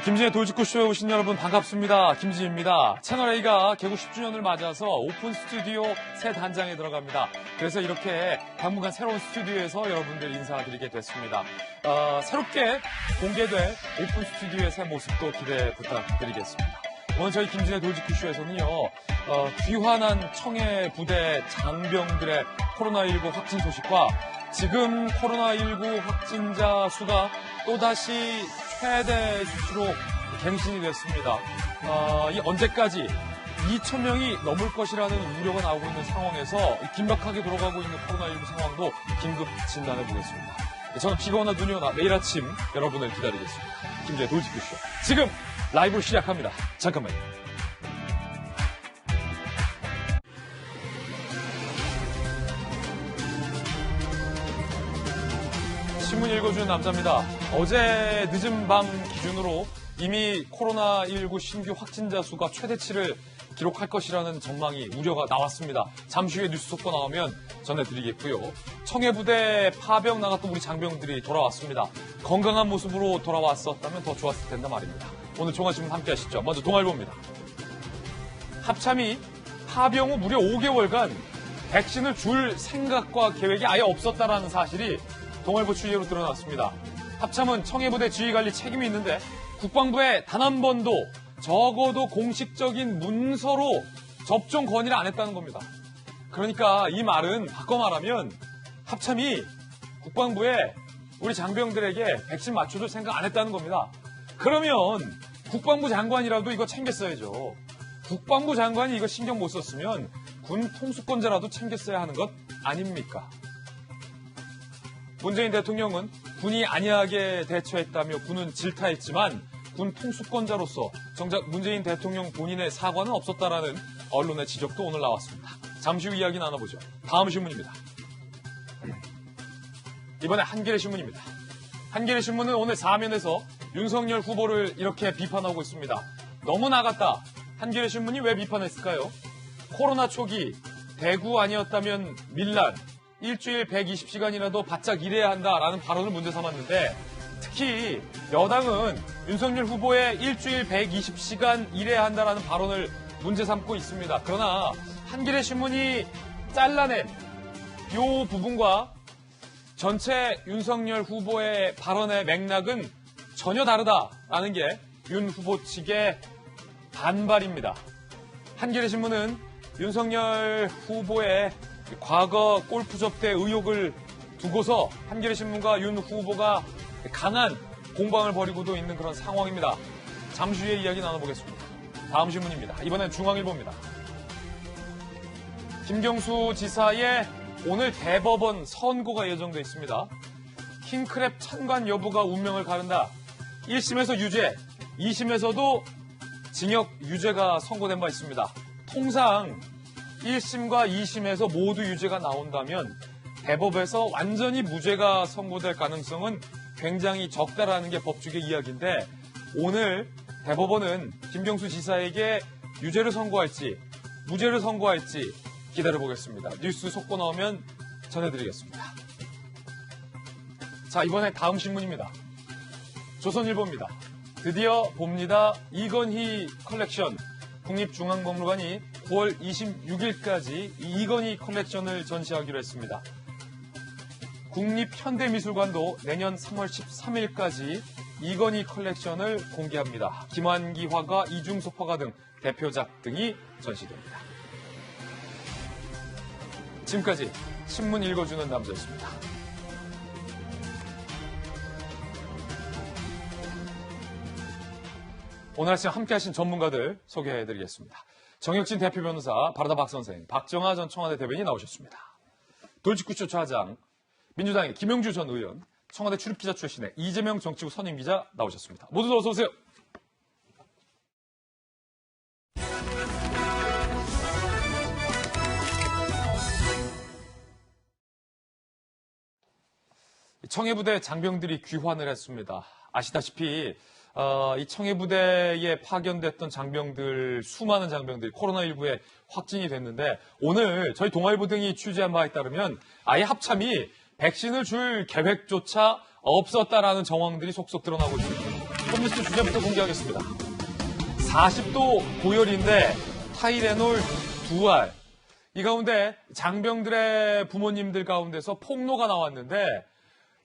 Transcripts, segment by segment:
김진의 돌직구쇼에 오신 여러분 반갑습니다. 김진입니다. 채널A가 개국 10주년을 맞아서 오픈 스튜디오 새 단장에 들어갑니다. 그래서 이렇게 당분간 새로운 스튜디오에서 여러분들 인사드리게 됐습니다. 새롭게 공개될 오픈 스튜디오의 새 모습도 기대 부탁드리겠습니다. 오늘 저희 김진의 돌직구쇼에서는요, 귀환한 청해 부대 장병들의 코로나19 확진 소식과 지금 코로나19 확진자 수가 또다시 최대 수치로 갱신이 됐습니다. 이 언제까지 2,000명이 넘을 것이라는 우려가 나오고 있는 상황에서 긴박하게 돌아가고 있는 코로나19 상황도 긴급 진단해 보겠습니다. 저는 비가 오나 눈이 오나 매일 아침 여러분을 기다리겠습니다. 김진의 돌직구쇼 지금 라이브로 시작합니다. 잠깐만요. 신문 읽어주는 남자입니다. 어제 늦은 밤 기준으로 이미 코로나19 신규 확진자 수가 최대치를 기록할 것이라는 전망이 우려가 나왔습니다. 잠시 후에 뉴스 속보 나오면 전해드리겠고요. 청해부대 파병 나갔던 우리 장병들이 돌아왔습니다. 건강한 모습으로 돌아왔었다면 더 좋았을 텐데 말입니다. 오늘 종합신문 함께 하시죠. 먼저 동아일보입니다. 합참이 파병 후 무려 5개월간 백신을 줄 생각과 계획이 아예 없었다라는 사실이 동아일보 취재로 드러났습니다. 합참은 청해부대 지휘관리 책임이 있는데 국방부에 단 한 번도 적어도 공식적인 문서로 접종 건의를 안 했다는 겁니다. 그러니까 이 말은 바꿔 말하면 합참이 국방부에 우리 장병들에게 백신 맞춰줄 생각 안 했다는 겁니다. 그러면 국방부 장관이라도 이거 챙겼어야죠. 국방부 장관이 이거 신경 못 썼으면 군 통수권자라도 챙겼어야 하는 것 아닙니까? 문재인 대통령은 군이 안이하게 대처했다며 군은 질타했지만 군 통수권자로서 정작 문재인 대통령 본인의 사과는 없었다라는 언론의 지적도 오늘 나왔습니다. 잠시 후 이야기 나눠보죠. 다음 신문입니다. 이번에 한겨레 신문입니다. 한겨레 신문은 오늘 사면에서 윤석열 후보를 이렇게 비판하고 있습니다. 너무 나갔다. 한겨레 신문이 왜 비판했을까요? 코로나 초기 대구 아니었다면 밀란, 일주일 120시간이라도 바짝 일해야 한다라는 발언을 문제 삼았는데 특히 여당은 윤석열 후보의 일주일 120시간 일해야 한다라는 발언을 문제 삼고 있습니다. 그러나 한겨레 신문이 잘라낸 이 부분과 전체 윤석열 후보의 발언의 맥락은 전혀 다르다라는 게 윤 후보 측의 반발입니다. 한겨레 신문은 윤석열 후보의 과거 골프 접대 의혹을 두고서 한겨레 신문과 윤 후보가 강한 공방을 벌이고도 있는 그런 상황입니다. 잠시 후에 이야기 나눠보겠습니다. 다음 신문입니다. 이번엔 중앙일보입니다. 김경수 지사의 오늘 대법원 선고가 예정돼 있습니다. 킹크랩 찬관 여부가 운명을 가른다. 1심에서 유죄, 2심에서도 징역 유죄가 선고된 바 있습니다. 통상 1심과 2심에서 모두 유죄가 나온다면 대법에서 완전히 무죄가 선고될 가능성은 굉장히 적다라는 게 법조계 이야기인데 오늘 대법원은 김경수 지사에게 유죄를 선고할지 무죄를 선고할지 기다려보겠습니다. 뉴스 속보 나오면 전해드리겠습니다. 자, 이번에 다음 신문입니다. 조선일보입니다. 드디어 봅니다. 이건희 컬렉션. 국립중앙박물관이 9월 26일까지 이건희 컬렉션을 전시하기로 했습니다. 국립현대미술관도 내년 3월 13일까지 이건희 컬렉션을 공개합니다. 김환기 화가, 이중섭 화가 등 대표작 등이 전시됩니다. 지금까지 신문 읽어주는 남자였습니다. 오늘 아침 함께하신 전문가들 소개해드리겠습니다. 정혁진 대표 변호사, 바르다 박 선생, 박정하 전 청와대 대변인이 나오셨습니다. 돌직구쇼 차장, 민주당의 김영주 전 의원, 청와대 출입기자 출신의 이재명 정치부 선임기자 나오셨습니다. 모두 어서 오세요. 청해부대 장병들이 귀환을 했습니다. 아시다시피 이 청해부대에 파견됐던 장병들, 수많은 장병들이 코로나19에 확진이 됐는데 오늘 저희 동아일보 등이 취재한 바에 따르면 아예 합참이 백신을 줄 계획조차 없었다라는 정황들이 속속 드러나고 있습니다. 홈뉴스 주제부터 공개하겠습니다. 40도 고열인데 타이레놀 2알. 이 가운데 장병들의 부모님들 가운데서 폭로가 나왔는데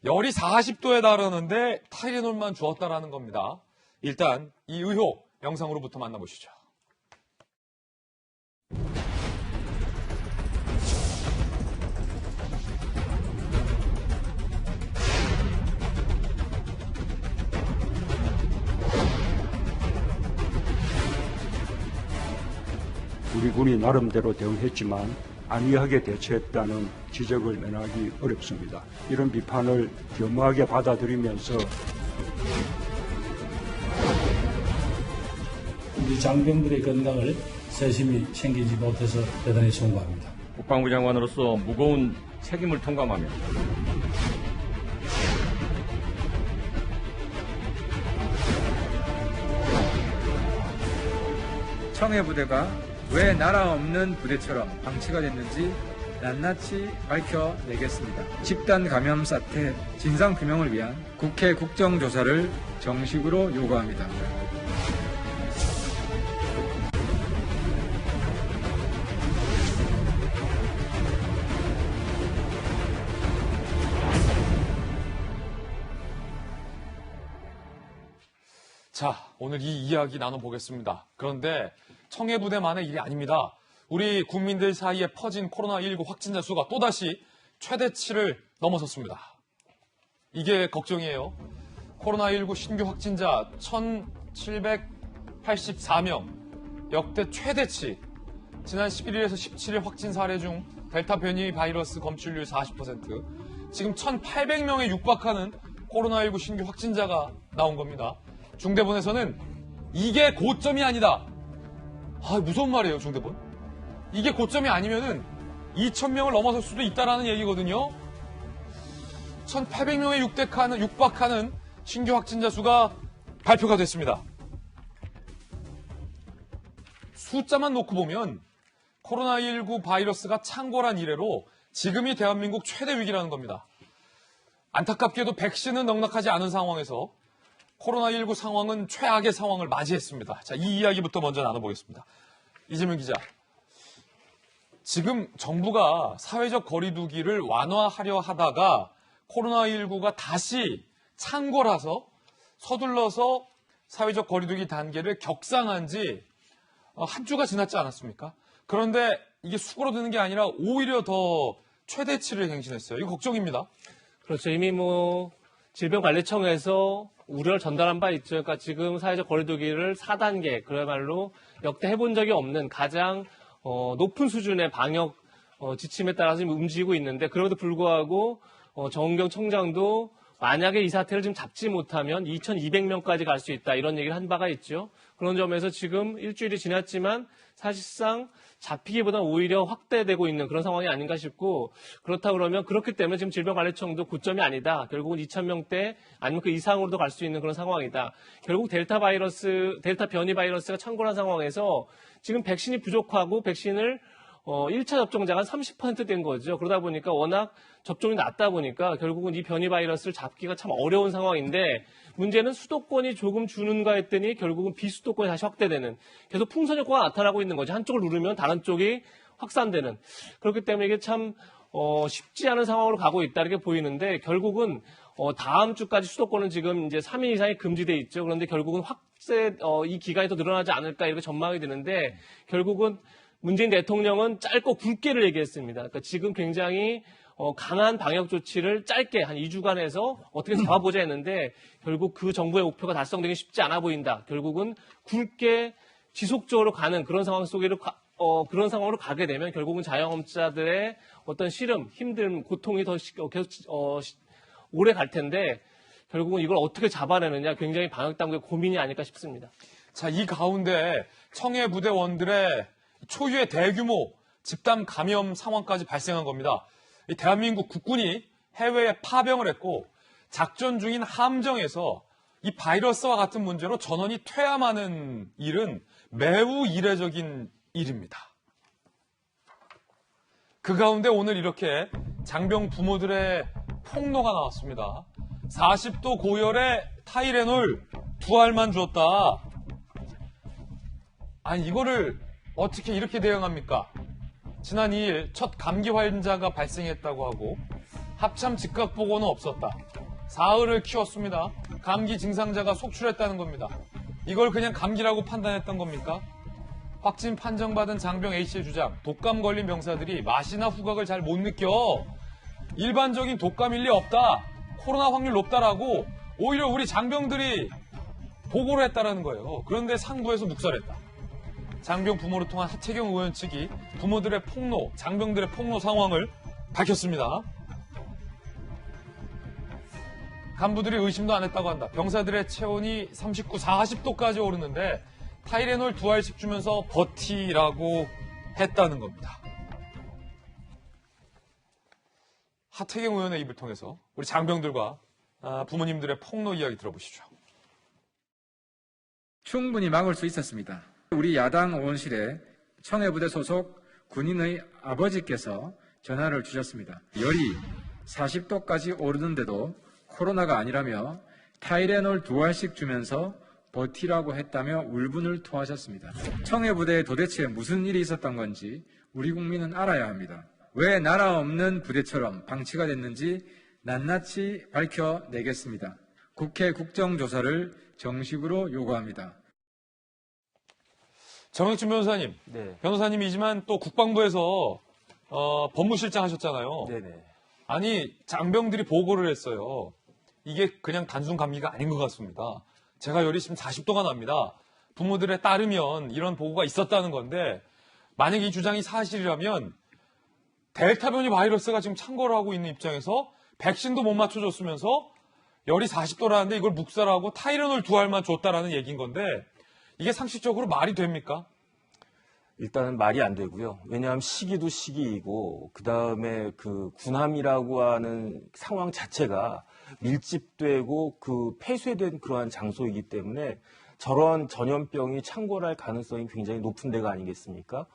열이 40도에 달하는데 타이레놀만 주었다라는 겁니다. 일단 이 의혹 영상으로부터 만나보시죠. 우리 군이 나름대로 대응했지만 안이하게 대처했다는 지적을 면하기 어렵습니다. 이런 비판을 겸허하게 받아들이면서 우리 장병들의 건강을 세심히 챙기지 못해서 대단히 송구합니다. 국방부 장관으로서 무거운 책임을 통감하며 청해부대가 왜 나라 없는 부대처럼 방치가 됐는지 낱낱이 밝혀내겠습니다. 집단 감염 사태 진상규명을 위한 국회 국정조사를 정식으로 요구합니다. 자, 오늘 이 이야기 나눠보겠습니다. 그런데 청해부대만의 일이 아닙니다. 우리 국민들 사이에 퍼진 코로나19 확진자 수가 또다시 최대치를 넘어섰습니다. 이게 걱정이에요. 코로나19 신규 확진자 1,784명, 역대 최대치. 지난 11일에서 17일 확진 사례 중 델타 변이 바이러스 검출률 40%, 지금 1,800명에 육박하는 코로나19 신규 확진자가 나온 겁니다. 중대본에서는 이게 고점이 아니다. 무서운 말이에요, 중대본. 이게 고점이 아니면은 2,000명을 넘어설 수도 있다라는 얘기거든요. 1,800명에 육박하는 신규 확진자 수가 발표가 됐습니다. 숫자만 놓고 보면 코로나19 바이러스가 창궐한 이래로 지금이 대한민국 최대 위기라는 겁니다. 안타깝게도 백신은 넉넉하지 않은 상황에서 코로나19 상황은 최악의 상황을 맞이했습니다. 자, 이 이야기부터 먼저 나눠보겠습니다. 이재명 기자, 지금 정부가 사회적 거리두기를 완화하려 하다가 코로나19가 다시 창궐해서 서둘러서 사회적 거리두기 단계를 격상한 지 한 주가 지났지 않았습니까? 그런데 이게 수그러드는 게 아니라 오히려 더 최대치를 갱신했어요. 이거 걱정입니다. 그렇죠. 이미 질병관리청에서 우려를 전달한 바 있죠. 그러니까 지금 사회적 거리두기를 4단계, 그야말로 역대 해본 적이 없는 가장 높은 수준의 방역 지침에 따라서 지금 움직이고 있는데, 그럼에도 불구하고 정은경 청장도 만약에 이 사태를 지금 잡지 못하면 2,200명까지 갈 수 있다, 이런 얘기를 한 바가 있죠. 그런 점에서 지금 일주일이 지났지만 사실상 잡히기보다는 오히려 확대되고 있는 그런 상황이 아닌가 싶고, 그렇다 그러면 그렇기 때문에 지금 질병관리청도 고점이 아니다. 결국은 2,000명대 아니면 그 이상으로도 갈 수 있는 그런 상황이다. 결국 델타 변이 바이러스가 창궐한 상황에서 지금 백신이 부족하고 백신을 1차 접종자가 30% 된 거죠. 그러다 보니까 워낙 접종이 낮다 보니까 결국은 이 변이 바이러스를 잡기가 참 어려운 상황인데, 문제는 수도권이 조금 주는가 했더니 결국은 비수도권이 다시 확대되는, 계속 풍선 효과가 나타나고 있는 거죠. 한쪽을 누르면 다른 쪽이 확산되는. 그렇기 때문에 이게 참 쉽지 않은 상황으로 가고 있다, 이렇게 보이는데, 결국은 다음 주까지 수도권은 지금 이제 3일 이상이 금지돼 있죠. 그런데 결국은 이 기간이 더 늘어나지 않을까, 이렇게 전망이 되는데, 결국은 문재인 대통령은 짧고 굵게를 얘기했습니다. 그러니까 지금 굉장히 강한 방역 조치를 짧게 한 2주간 해서 어떻게 잡아보자 했는데, 결국 그 정부의 목표가 달성되기 쉽지 않아 보인다. 결국은 굵게 지속적으로 가는 그런 상황 속으로 그런 상황으로 가게 되면 결국은 자영업자들의 어떤 시름, 힘듦, 고통이 더 계속 오래 갈 텐데, 결국은 이걸 어떻게 잡아내느냐, 굉장히 방역 당국의 고민이 아닐까 싶습니다. 자, 이 가운데 청해부대원들의 초유의 대규모 집단 감염 상황까지 발생한 겁니다. 대한민국 국군이 해외에 파병을 했고 작전 중인 함정에서 이 바이러스와 같은 문제로 전원이 퇴함하는 일은 매우 이례적인 일입니다. 그 가운데 오늘 이렇게 장병 부모들의 폭로가 나왔습니다. 40도 고열에 타이레놀 2알만 주었다. 아니, 이거를 어떻게 이렇게 대응합니까? 지난 2일 첫 감기 환자가 발생했다고 하고 합참 즉각 보고는 없었다. 사흘을 키웠습니다. 감기 증상자가 속출했다는 겁니다. 이걸 그냥 감기라고 판단했던 겁니까? 확진 판정받은 장병 A씨의 주장, 독감 걸린 병사들이 맛이나 후각을 잘 못 느껴. 일반적인 독감일 리 없다. 코로나 확률 높다라고 오히려 우리 장병들이 보고를 했다라는 거예요. 그런데 상부에서 묵살했다. 장병 부모를 통한 하태경 의원 측이 부모들의 폭로, 장병들의 폭로 상황을 밝혔습니다. 간부들이 의심도 안 했다고 한다. 병사들의 체온이 39, 40도까지 오르는데 타이레놀 2알씩 주면서 버티라고 했다는 겁니다. 하태경 의원의 입을 통해서 우리 장병들과 부모님들의 폭로 이야기 들어보시죠. 충분히 막을 수 있었습니다. 우리 야당 의원실에 청해부대 소속 군인의 아버지께서 전화를 주셨습니다. 열이 40도까지 오르는데도 코로나가 아니라며 타이레놀 2알씩 주면서 버티라고 했다며 울분을 토하셨습니다. 청해부대에 도대체 무슨 일이 있었던 건지 우리 국민은 알아야 합니다. 왜 나라 없는 부대처럼 방치가 됐는지 낱낱이 밝혀내겠습니다. 국회 국정조사를 정식으로 요구합니다. 정혁진 변호사님, 네. 변호사님이지만 또 국방부에서 법무실장 하셨잖아요. 네네. 아니, 장병들이 보고를 했어요. 이게 그냥 단순 감기가 아닌 것 같습니다. 제가 열이 지금 40도가 납니다. 부모들에 따르면 이런 보고가 있었다는 건데 만약 이 주장이 사실이라면 델타 변이 바이러스가 지금 창궐을 하고 있는 입장에서 백신도 못 맞춰줬으면서 열이 40도라는데 이걸 묵살하고 타이레놀 2알만 줬다라는 얘기인 건데 이게 상식적으로 말이 됩니까? 일단은 말이 안 되고요. 왜냐하면 시기도 시기이고 그다음에 그 군함이라고 하는 상황 자체가 밀집되고 그 폐쇄된 그러한 장소이기 때문에 저런 전염병이 창궐할 가능성이 굉장히 높은 데가 아니겠습니까?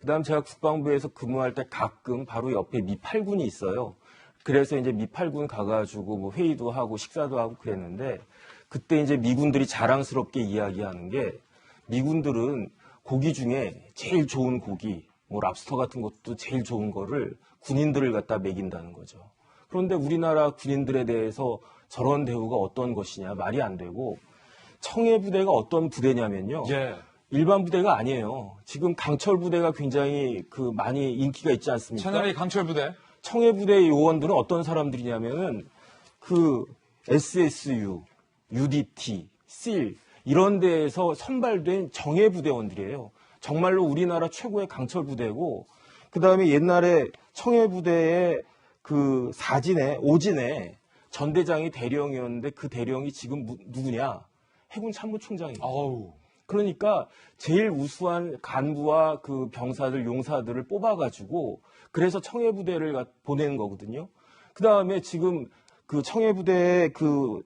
그다음 제가 국방부에서 근무할 때 가끔 바로 옆에 미8군이 있어요. 그래서 이제 미8군 가가지고 뭐 회의도 하고 식사도 하고 그랬는데 그때 이제 미군들이 자랑스럽게 이야기하는 게 미군들은 고기 중에 제일 좋은 고기, 뭐 랍스터 같은 것도 제일 좋은 거를 군인들을 갖다 먹인다는 거죠. 그런데 우리나라 군인들에 대해서 저런 대우가 어떤 것이냐 말이 안 되고 청해부대가 어떤 부대냐면요. 예. 일반 부대가 아니에요. 지금 강철 부대가 굉장히 그 많이 인기가 있지 않습니까? 채널A 강철 부대. 청해부대 요원들은 어떤 사람들이냐면은 그 SSU, UDT, SEAL 이런 데에서 선발된 정예부대원들이에요. 정말로 우리나라 최고의 강철 부대고 그 다음에 옛날에 청해부대의 그 오진에 전대장이 대령이었는데 그 대령이 지금 누구냐? 해군 참모총장이에요. 아우. 그러니까 제일 우수한 간부와 그 병사들, 용사들을 뽑아가지고 그래서 청해부대를 보내는 거거든요. 그 다음에 지금 그 청해부대의 그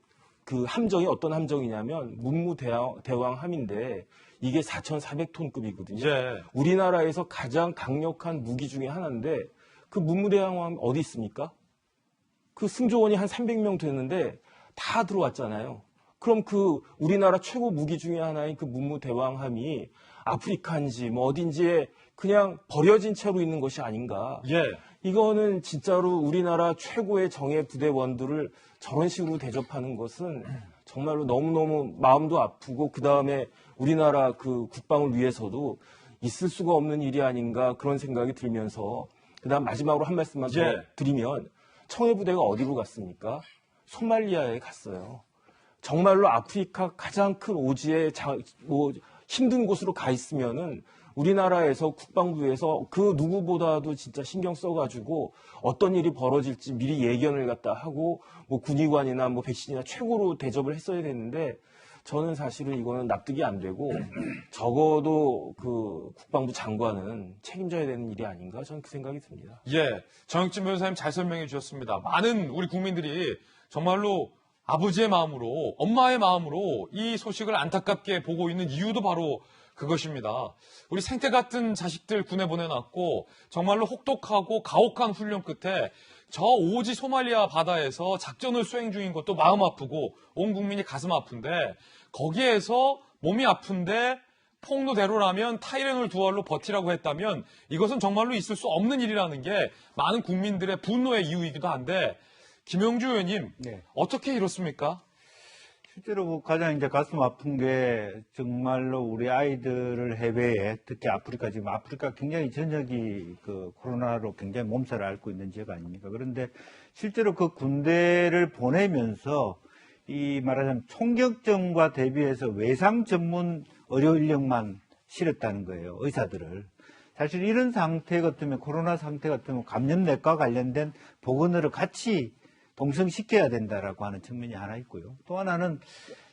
함정이 어떤 함정이냐면 문무대왕함인데 이게 4,400톤급이거든요. 예. 우리나라에서 가장 강력한 무기 중에 하나인데 그 문무대왕함 어디 있습니까? 그 승조원이 한 300명 됐는데 다 들어왔잖아요. 그럼 그 우리나라 최고 무기 중에 하나인 그 문무대왕함이 아프리카인지 뭐 어딘지에 그냥 버려진 채로 있는 것이 아닌가. 예. 이거는 진짜로 우리나라 최고의 정예 부대원들을 저런 식으로 대접하는 것은 정말로 너무너무 마음도 아프고 그다음에 우리나라 그 국방을 위해서도 있을 수가 없는 일이 아닌가 그런 생각이 들면서 그다음 마지막으로 한 말씀만 더 예. 드리면 청해 부대가 어디로 갔습니까? 소말리아에 갔어요. 정말로 아프리카 가장 큰 오지에 힘든 곳으로 가 있으면은 우리나라에서 국방부에서 그 누구보다도 진짜 신경 써가지고 어떤 일이 벌어질지 미리 예견을 갖다 하고 뭐 군의관이나 뭐 백신이나 최고로 대접을 했어야 되는데 저는 사실은 이거는 납득이 안 되고 적어도 그 국방부 장관은 책임져야 되는 일이 아닌가 저는 그 생각이 듭니다. 예. 정혁진 변호사님 잘 설명해 주셨습니다. 많은 우리 국민들이 정말로 아버지의 마음으로, 엄마의 마음으로 이 소식을 안타깝게 보고 있는 이유도 바로 그것입니다. 우리 생태 같은 자식들 군에 보내놨고 정말로 혹독하고 가혹한 훈련 끝에 저 오지 소말리아 바다에서 작전을 수행 중인 것도 마음 아프고 온 국민이 가슴 아픈데 거기에서 몸이 아픈데 폭로대로라면 타이레놀 두알로 버티라고 했다면 이것은 정말로 있을 수 없는 일이라는 게 많은 국민들의 분노의 이유이기도 한데 김영주 의원님 네. 어떻게 이렇습니까? 실제로 가장 이제 가슴 아픈 게 정말로 우리 아이들을 해외에 특히 아프리카 지금 아프리카 굉장히 전역이 그 코로나로 굉장히 몸살을 앓고 있는 지역 아닙니까? 그런데 실제로 그 군대를 보내면서 이 말하자면 총격전과 대비해서 외상 전문 의료 인력만 실었다는 거예요. 의사들을. 사실 이런 상태 같으면 코로나 상태 같으면 감염내과 관련된 보건을 같이 동성시켜야 된다라고 하는 측면이 하나 있고요. 또 하나는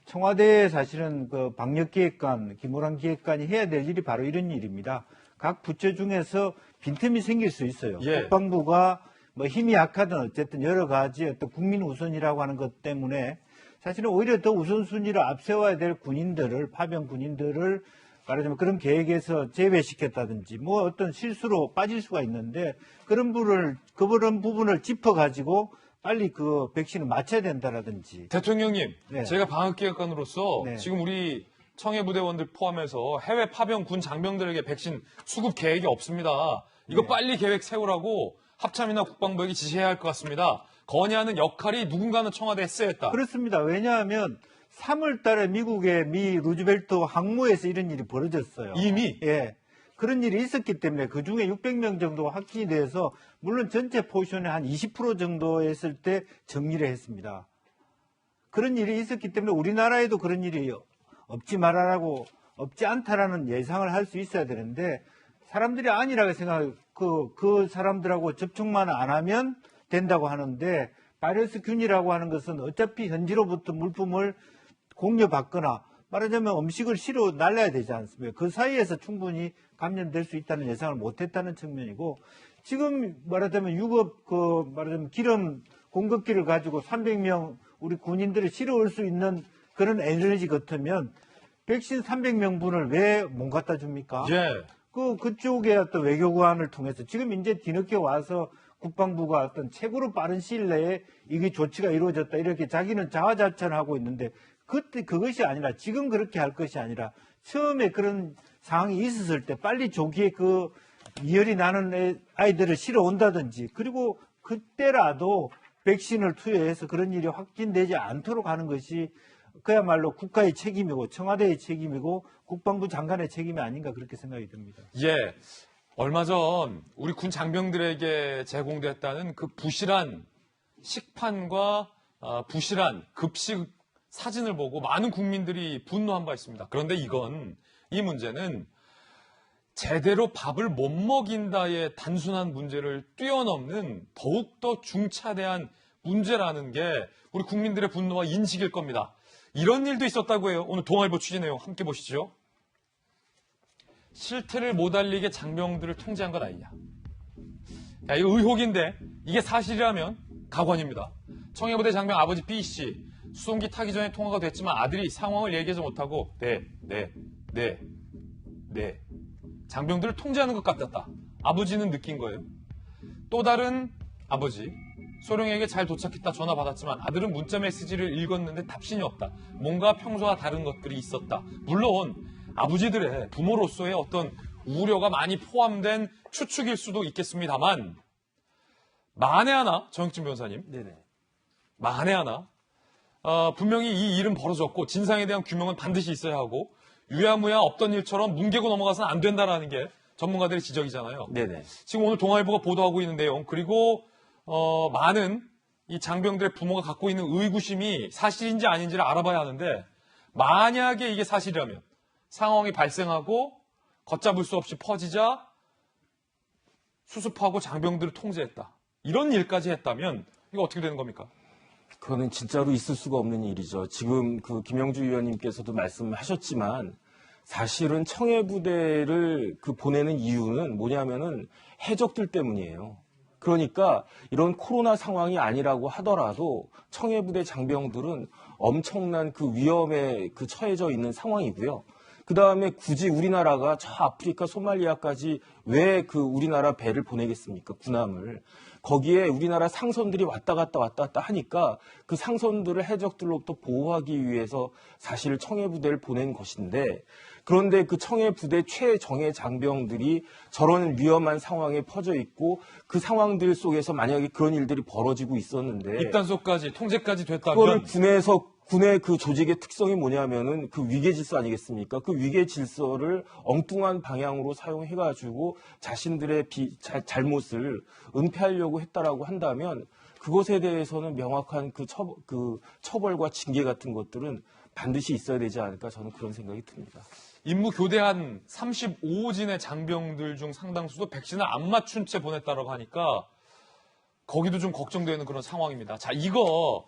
청와대에 사실은 그 방역기획관, 김호랑 기획관이 해야 될 일이 바로 이런 일입니다. 각 부처 중에서 빈틈이 생길 수 있어요. 예. 국방부가 뭐 힘이 약하든 어쨌든 여러 가지 어떤 국민 우선이라고 하는 것 때문에 사실은 오히려 더 우선순위를 앞세워야 될 군인들을, 파병 군인들을 말하자면 그런 계획에서 제외시켰다든지 뭐 어떤 실수로 빠질 수가 있는데 그런 부분을 짚어가지고 빨리 그 백신을 맞춰야 된다라든지. 대통령님, 네. 제가 방역기획관으로서 네. 지금 우리 청해부대원들 포함해서 해외 파병 군 장병들에게 백신 수급 계획이 없습니다. 이거 네. 빨리 계획 세우라고 합참이나 국방부에게 지시해야 할 것 같습니다. 건의하는 역할이 누군가는 청와대에 했어야 했다. 그렇습니다. 왜냐하면 3월 달에 미국의 미 루즈벨트 항모에서 이런 일이 벌어졌어요. 이미? 예. 그런 일이 있었기 때문에 그 중에 600명 정도가 확진이 돼서 물론 전체 포션의 한 20% 정도 했을 때 정리를 했습니다. 그런 일이 있었기 때문에 우리나라에도 그런 일이 없지 않다라는 예상을 할 수 있어야 되는데 사람들이 아니라고 생각하고 그 사람들하고 접촉만 안 하면 된다고 하는데 바이러스균이라고 하는 것은 어차피 현지로부터 물품을 공유받거나 말하자면 음식을 실어 날려야 되지 않습니까? 그 사이에서 충분히 감염될 수 있다는 예상을 못했다는 측면이고 지금 말하자면 말하자면 기름 공급기를 가지고 300명 우리 군인들을 실어올 수 있는 그런 에너지 같으면 백신 300명분을 왜 못 갖다 줍니까? 예. 그쪽의 어떤 외교관을 통해서 지금 이제 뒤늦게 와서 국방부가 어떤 최고로 빠른 시일 내에 이게 조치가 이루어졌다 이렇게 자기는 자화자찬하고 있는데 그때 그것이 아니라 지금 그렇게 할 것이 아니라 처음에 그런 상황이 있었을 때 빨리 조기에 그 미열이 나는 아이들을 실어 온다든지 그리고 그때라도 백신을 투여해서 그런 일이 확진되지 않도록 하는 것이 그야말로 국가의 책임이고 청와대의 책임이고 국방부 장관의 책임이 아닌가 그렇게 생각이 듭니다. 예. 얼마 전 우리 군 장병들에게 제공됐다는 그 부실한 식판과 부실한 급식 사진을 보고 많은 국민들이 분노한 바 있습니다. 그런데 이 문제는 제대로 밥을 못 먹인다의 단순한 문제를 뛰어넘는 더욱더 중차대한 문제라는 게 우리 국민들의 분노와 인식일 겁니다. 이런 일도 있었다고 해요. 오늘 동아일보 취재 내용 함께 보시죠. 실태를 못 알리게 장병들을 통제한 것 아니냐. 야, 이거 의혹인데 이게 사실이라면 가관입니다. 청해부대 장병 아버지 B씨 수송기 타기 전에 통화가 됐지만 아들이 상황을 얘기하지 못하고 네 장병들을 통제하는 것 같았다. 아버지는 느낀 거예요. 또 다른 아버지 소령에게 잘 도착했다 전화 받았지만 아들은 문자 메시지를 읽었는데 답신이 없다. 뭔가 평소와 다른 것들이 있었다. 물론 아버지들의 부모로서의 어떤 우려가 많이 포함된 추측일 수도 있겠습니다만 만에 하나 정혁진 변호사님 만에 하나 분명히 이 일은 벌어졌고 진상에 대한 규명은 반드시 있어야 하고 유야무야 없던 일처럼 뭉개고 넘어가서는 안 된다라는 게 전문가들의 지적이잖아요. 네네. 지금 오늘 동아일보가 보도하고 있는 내용 그리고 많은 이 장병들의 부모가 갖고 있는 의구심이 사실인지 아닌지를 알아봐야 하는데 만약에 이게 사실이라면 상황이 발생하고 걷잡을 수 없이 퍼지자 수습하고 장병들을 통제했다. 이런 일까지 했다면 이거 어떻게 되는 겁니까? 그거는 진짜로 있을 수가 없는 일이죠. 지금 그 김영주 의원님께서도 말씀하셨지만 사실은 청해부대를 보내는 이유는 뭐냐면은 해적들 때문이에요. 그러니까 이런 코로나 상황이 아니라고 하더라도 청해부대 장병들은 엄청난 그 위험에 처해져 있는 상황이고요. 그 다음에 굳이 우리나라가 저 아프리카 소말리아까지 왜 그 우리나라 배를 보내겠습니까? 군함을. 거기에 우리나라 상선들이 왔다 갔다 하니까 그 상선들을 해적들로부터 보호하기 위해서 사실 청해부대를 보낸 것인데, 그런데 그 청해부대 최정예 장병들이 저런 위험한 상황에 퍼져 있고 그 상황들 속에서 만약에 그런 일들이 벌어지고 있었는데 입단속까지 통제까지 그거를 됐다면 군의 그 조직의 특성이 뭐냐면은 그 위계 질서 아니겠습니까? 그 위계 질서를 엉뚱한 방향으로 사용해가지고 자신들의 잘못을 은폐하려고 했다라고 한다면 그것에 대해서는 명확한 그 처벌과 징계 같은 것들은 반드시 있어야 되지 않을까, 저는 그런 생각이 듭니다. 임무 교대한 35진의 장병들 중 상당수도 백신을 안 맞춘 채 보냈다라고 하니까 거기도 좀 걱정되는 그런 상황입니다. 자, 이거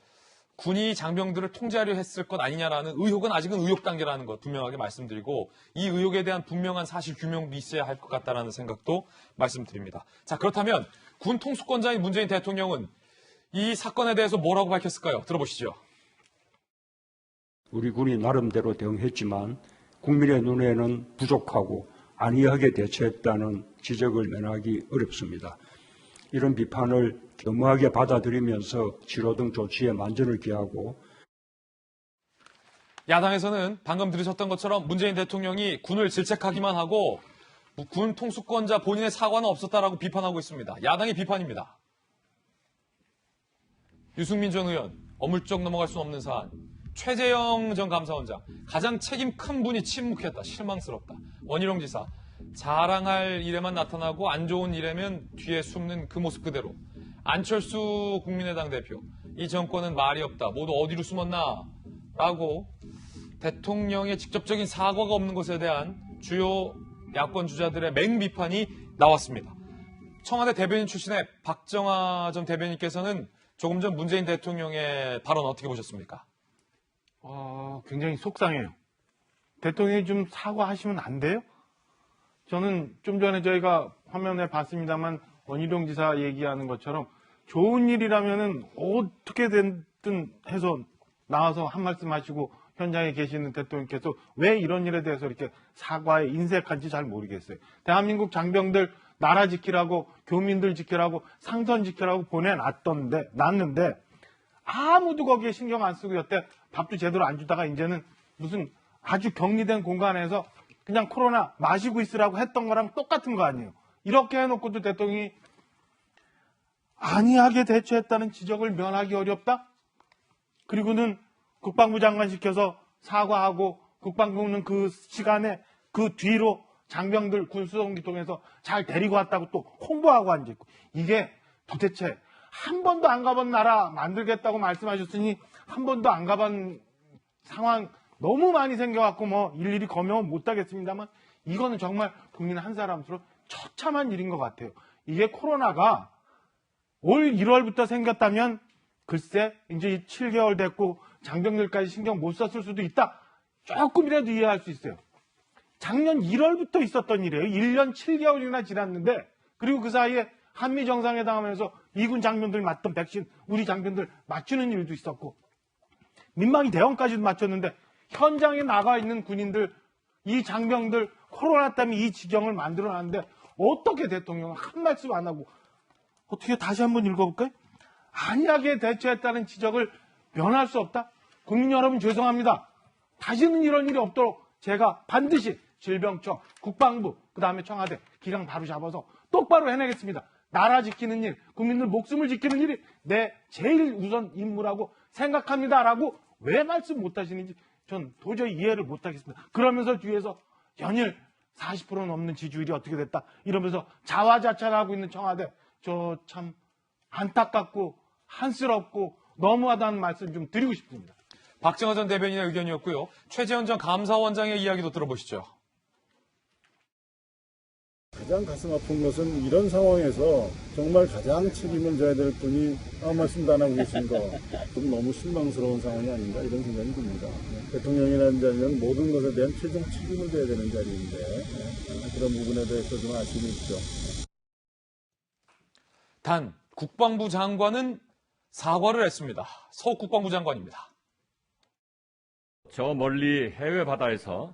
군이 장병들을 통제하려 했을 것 아니냐라는 의혹은 아직은 의혹 단계라는 것 분명하게 말씀드리고, 이 의혹에 대한 분명한 사실 규명도 있어야 할 것 같다라는 생각도 말씀드립니다. 자, 그렇다면 군 통수권자인 문재인 대통령은 이 사건에 대해서 뭐라고 밝혔을까요? 들어보시죠. 우리 군이 나름대로 대응했지만 국민의 눈에는 부족하고 안이하게 대처했다는 지적을 면하기 어렵습니다. 이런 비판을 겸허하게 받아들이면서 치료 등 조치에 만전을 기하고, 야당에서는 방금 들으셨던 것처럼 문재인 대통령이 군을 질책하기만 하고 군 통수권자 본인의 사과는 없었다라고 비판하고 있습니다. 야당의 비판입니다. 유승민 전 의원, 어물쩍 넘어갈 수 없는 사안. 최재형 전 감사원장, 가장 책임 큰 분이 침묵했다. 실망스럽다. 원희룡 지사, 자랑할 일에만 나타나고 안 좋은 일에면 뒤에 숨는 그 모습 그대로. 안철수 국민의당 대표, 이 정권은 말이 없다. 모두 어디로 숨었나? 라고 대통령의 직접적인 사과가 없는 것에 대한 주요 야권 주자들의 맹비판이 나왔습니다. 청와대 대변인 출신의 박정아 전 대변인께서는 조금 전 문재인 대통령의 발언 어떻게 보셨습니까? 굉장히 속상해요. 대통령이 좀 사과하시면 안 돼요? 저는 좀 전에 저희가 화면에 봤습니다만 원희룡 지사 얘기하는 것처럼 좋은 일이라면은 어떻게 됐든 해서 나와서 한 말씀 하시고 현장에 계시는 대통령께서 왜 이런 일에 대해서 이렇게 사과에 인색한지 잘 모르겠어요. 대한민국 장병들 나라 지키라고, 교민들 지키라고, 상선 지키라고 놨는데 아무도 거기에 신경 안 쓰고 여태 밥도 제대로 안 주다가 이제는 무슨 아주 격리된 공간에서 그냥 코로나 마시고 있으라고 했던 거랑 똑같은 거 아니에요. 이렇게 해놓고도 대통령이 안이하게 대처했다는 지적을 면하기 어렵다? 그리고는 국방부 장관 시켜서 사과하고 국방부는 그 시간에 그 뒤로 장병들 군수송기 통해서 잘 데리고 왔다고 또 홍보하고 앉아있고, 이게 도대체 한 번도 안 가본 나라 만들겠다고 말씀하셨으니 한 번도 안 가본 상황 너무 많이 생겨갖고 뭐 일일이 검역은 못하겠습니다만 이거는 정말 국민 한 사람으로 처참한 일인 것 같아요. 이게 코로나가 올 1월부터 생겼다면 글쎄 이제 7개월 됐고 장병들까지 신경 못 썼을 수도 있다. 조금이라도 이해할 수 있어요. 작년 1월부터 있었던 일이에요. 1년 7개월이나 지났는데, 그리고 그 사이에 한미 정상회담 하면서 미군 장병들 맞던 백신 우리 장병들 맞추는 일도 있었고, 민방위 대원까지도 맞췄는데 현장에 나가 있는 군인들, 이 장병들 코로나 때문에 이 지경을 만들어놨는데 어떻게 대통령은 한 말씀 안 하고, 어떻게 다시 한번 읽어볼까요? 안이하게 대처했다는 지적을 면할 수 없다? 국민 여러분 죄송합니다. 다시는 이런 일이 없도록 제가 반드시 질병청, 국방부, 그 다음에 청와대 기강 바로 잡아서 똑바로 해내겠습니다. 나라 지키는 일, 국민들 목숨을 지키는 일이 내 제일 우선 임무라고 생각합니다라고 왜 말씀 못하시는지 전 도저히 이해를 못하겠습니다. 그러면서 뒤에서 연일 40% 넘는 지지율이 어떻게 됐다 이러면서 자화자찬하고 있는 청와대, 저 참 안타깝고 한스럽고 너무하다는 말씀 좀 드리고 싶습니다. 박정아 전 대변인의 의견이었고요. 최재형 전 감사원장의 이야기도 들어보시죠. 가장 가슴 아픈 것은 이런 상황에서 정말 가장 책임을 져야 될 분이 아무 말씀도 안 하고 계신 거, 좀 너무 실망스러운 상황이 아닌가 이런 생각이 듭니다. 대통령이라는 자리는 모든 것에 대한 최종 책임을 져야 되는 자리인데 그런 부분에 대해서 좀 아쉬움이 있죠. 단 국방부 장관은 사과를 했습니다. 서 국방부 장관입니다. 저 멀리 해외 바다에서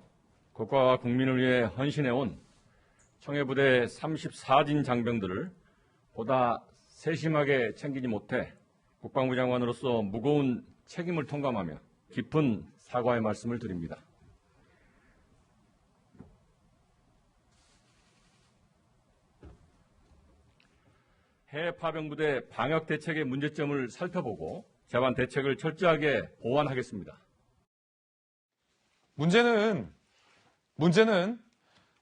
국가와 국민을 위해 헌신해온 청해부대 34진 장병들을 보다 세심하게 챙기지 못해 국방부 장관으로서 무거운 책임을 통감하며 깊은 사과의 말씀을 드립니다. 해외 파병부대 방역 대책의 문제점을 살펴보고 제반 대책을 철저하게 보완하겠습니다. 문제는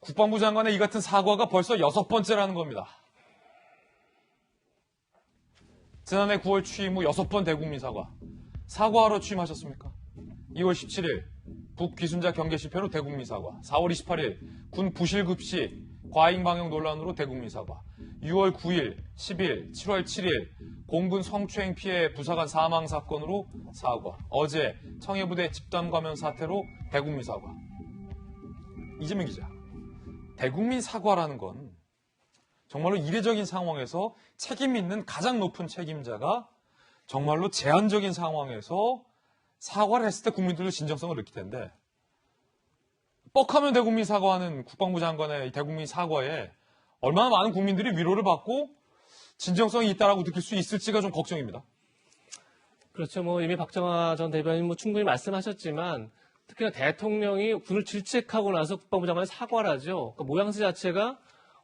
국방부 장관의 이 같은 사과가 벌써 6번째라는 겁니다. 지난해 9월 취임 후 6번 대국민 사과. 사과하러 취임하셨습니까? 2월 17일 북귀순자 경계 실패로 대국민 사과. 4월 28일 군 부실급시 과잉 방역 논란으로 대국민 사과. 6월 9일, 10일, 7월 7일 공군 성추행 피해 부사관 사망 사건으로 사과. 어제 청해부대 집단 감염 사태로 대국민 사과. 이재명 기자, 대국민 사과라는 건 정말로 이례적인 상황에서 책임 있는 가장 높은 책임자가 정말로 제한적인 상황에서 사과를 했을 때 국민들도 진정성을 느낄 텐데, 뻑하면 대국민 사과하는 국방부 장관의 대국민 사과에 얼마나 많은 국민들이 위로를 받고 진정성이 있다라고 느낄 수 있을지가 좀 걱정입니다. 그렇죠. 이미 박정화 전 대변인 충분히 말씀하셨지만, 특히나 대통령이 군을 질책하고 나서 국방부 장관이 사과를 하죠. 그러니까 모양새 자체가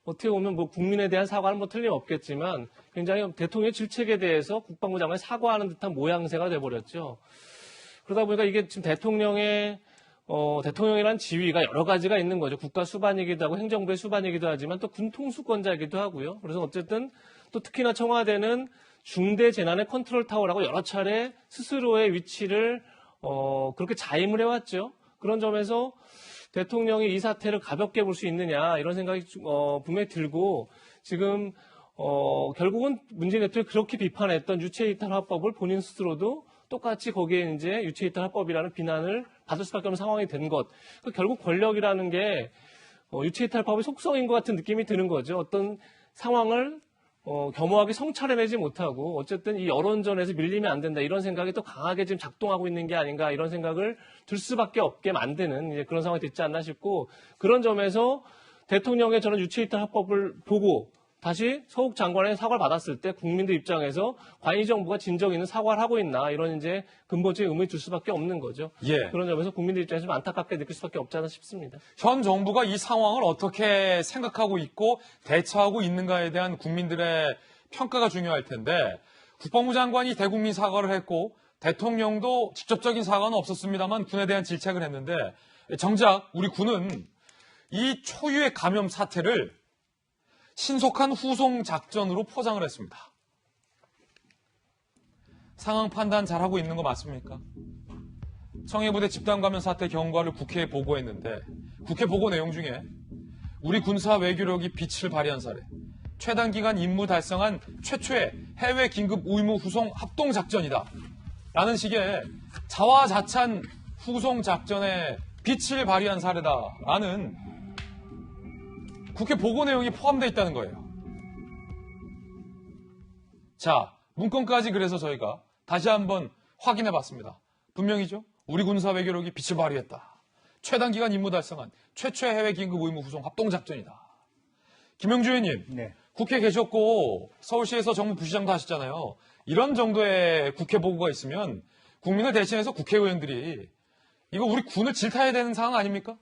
어떻게 보면 국민에 대한 사과는 틀림없겠지만 굉장히 대통령의 질책에 대해서 국방부 장관이 사과하는 듯한 모양새가 돼버렸죠. 그러다 보니까 이게 지금 대통령이라는 지위가 여러 가지가 있는 거죠. 국가 수반이기도 하고 행정부의 수반이기도 하지만 또 군 통수권자이기도 하고요. 그래서 어쨌든 또 특히나 청와대는 중대 재난의 컨트롤 타워라고 여러 차례 스스로의 위치를 그렇게 자임을 해왔죠. 그런 점에서 대통령이 이 사태를 가볍게 볼 수 있느냐 이런 생각이 분명히 들고, 지금 결국은 문재인 대통령이 그렇게 비판했던 유체이탈화법을 본인 스스로도 똑같이 거기에 이제 유체이탈화법이라는 비난을 받을 수밖에 없는 상황이 된 것. 그러니까 결국 권력이라는 게 유체이탈법의 속성인 것 같은 느낌이 드는 거죠. 어떤 상황을 겸허하게 성찰해내지 못하고 어쨌든 이 여론전에서 밀리면 안 된다 이런 생각이 또 강하게 지금 작동하고 있는 게 아닌가 이런 생각을 들 수밖에 없게 만드는 이제 그런 상황이 됐지 않나 싶고, 그런 점에서 대통령의 저는 유체이탈 합법을 보고 다시 서욱 장관의 사과를 받았을 때 국민들 입장에서 과연 이 정부가 진정 있는 사과를 하고 있나 이런 이제 근본적인 의문이 들 수밖에 없는 거죠. 예. 그런 점에서 국민들 입장에서 좀 안타깝게 느낄 수밖에 없지 않나 싶습니다. 현 정부가 이 상황을 어떻게 생각하고 있고 대처하고 있는가에 대한 국민들의 평가가 중요할 텐데, 국방부 장관이 대국민 사과를 했고 대통령도 직접적인 사과는 없었습니다만 군에 대한 질책을 했는데, 정작 우리 군은 이 초유의 감염 사태를 신속한 후송 작전으로 포장을 했습니다. 상황 판단 잘하고 있는 거 맞습니까? 청해부대 집단 감염 사태 경과를 국회에 보고했는데, 국회 보고 내용 중에 우리 군사 외교력이 빛을 발휘한 사례, 최단 기간 임무 달성한 최초의 해외 긴급 의무 후송 합동 작전이다 라는 식의 자화자찬 후송 작전에 빛을 발휘한 사례다라는 국회 보고 내용이 포함되어 있다는 거예요. 자, 문건까지 그래서 저희가 다시 한번 확인해 봤습니다. 분명히죠. 우리 군사 외교력이 빛을 발휘했다. 최단 기간 임무 달성한 최초의 해외 긴급 의무 후송 합동작전이다. 김영주 의원님, 네. 국회 계셨고 서울시에서 정무 부시장도 하셨잖아요. 이런 정도의 국회 보고가 있으면 국민을 대신해서 국회의원들이 이거 우리 군을 질타해야 되는 상황 아닙니까?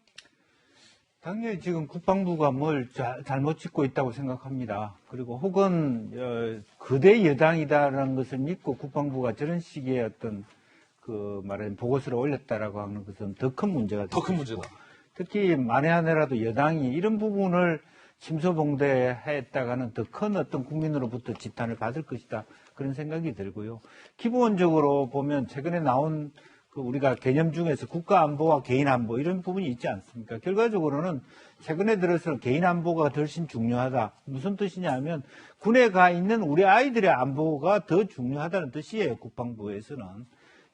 당연히 지금 국방부가 뭘 잘못 짓고 있다고 생각합니다. 그리고 혹은 거대 여당이다라는 것을 믿고 국방부가 저런 식의 어떤 말하자면 보고서를 올렸다라고 하는 것은 더 큰 문제가 더 큰 문제다. 특히 만에 하나라도 여당이 이런 부분을 침소봉대했다가는 더 큰 어떤 국민으로부터 지탄을 받을 것이다. 그런 생각이 들고요. 기본적으로 보면 최근에 나온 우리가 개념 중에서 국가 안보와 개인 안보 이런 부분이 있지 않습니까? 결과적으로는 최근에 들어서 개인 안보가 훨씬 중요하다. 무슨 뜻이냐면 군에 가 있는 우리 아이들의 안보가 더 중요하다는 뜻이에요. 국방부에서는.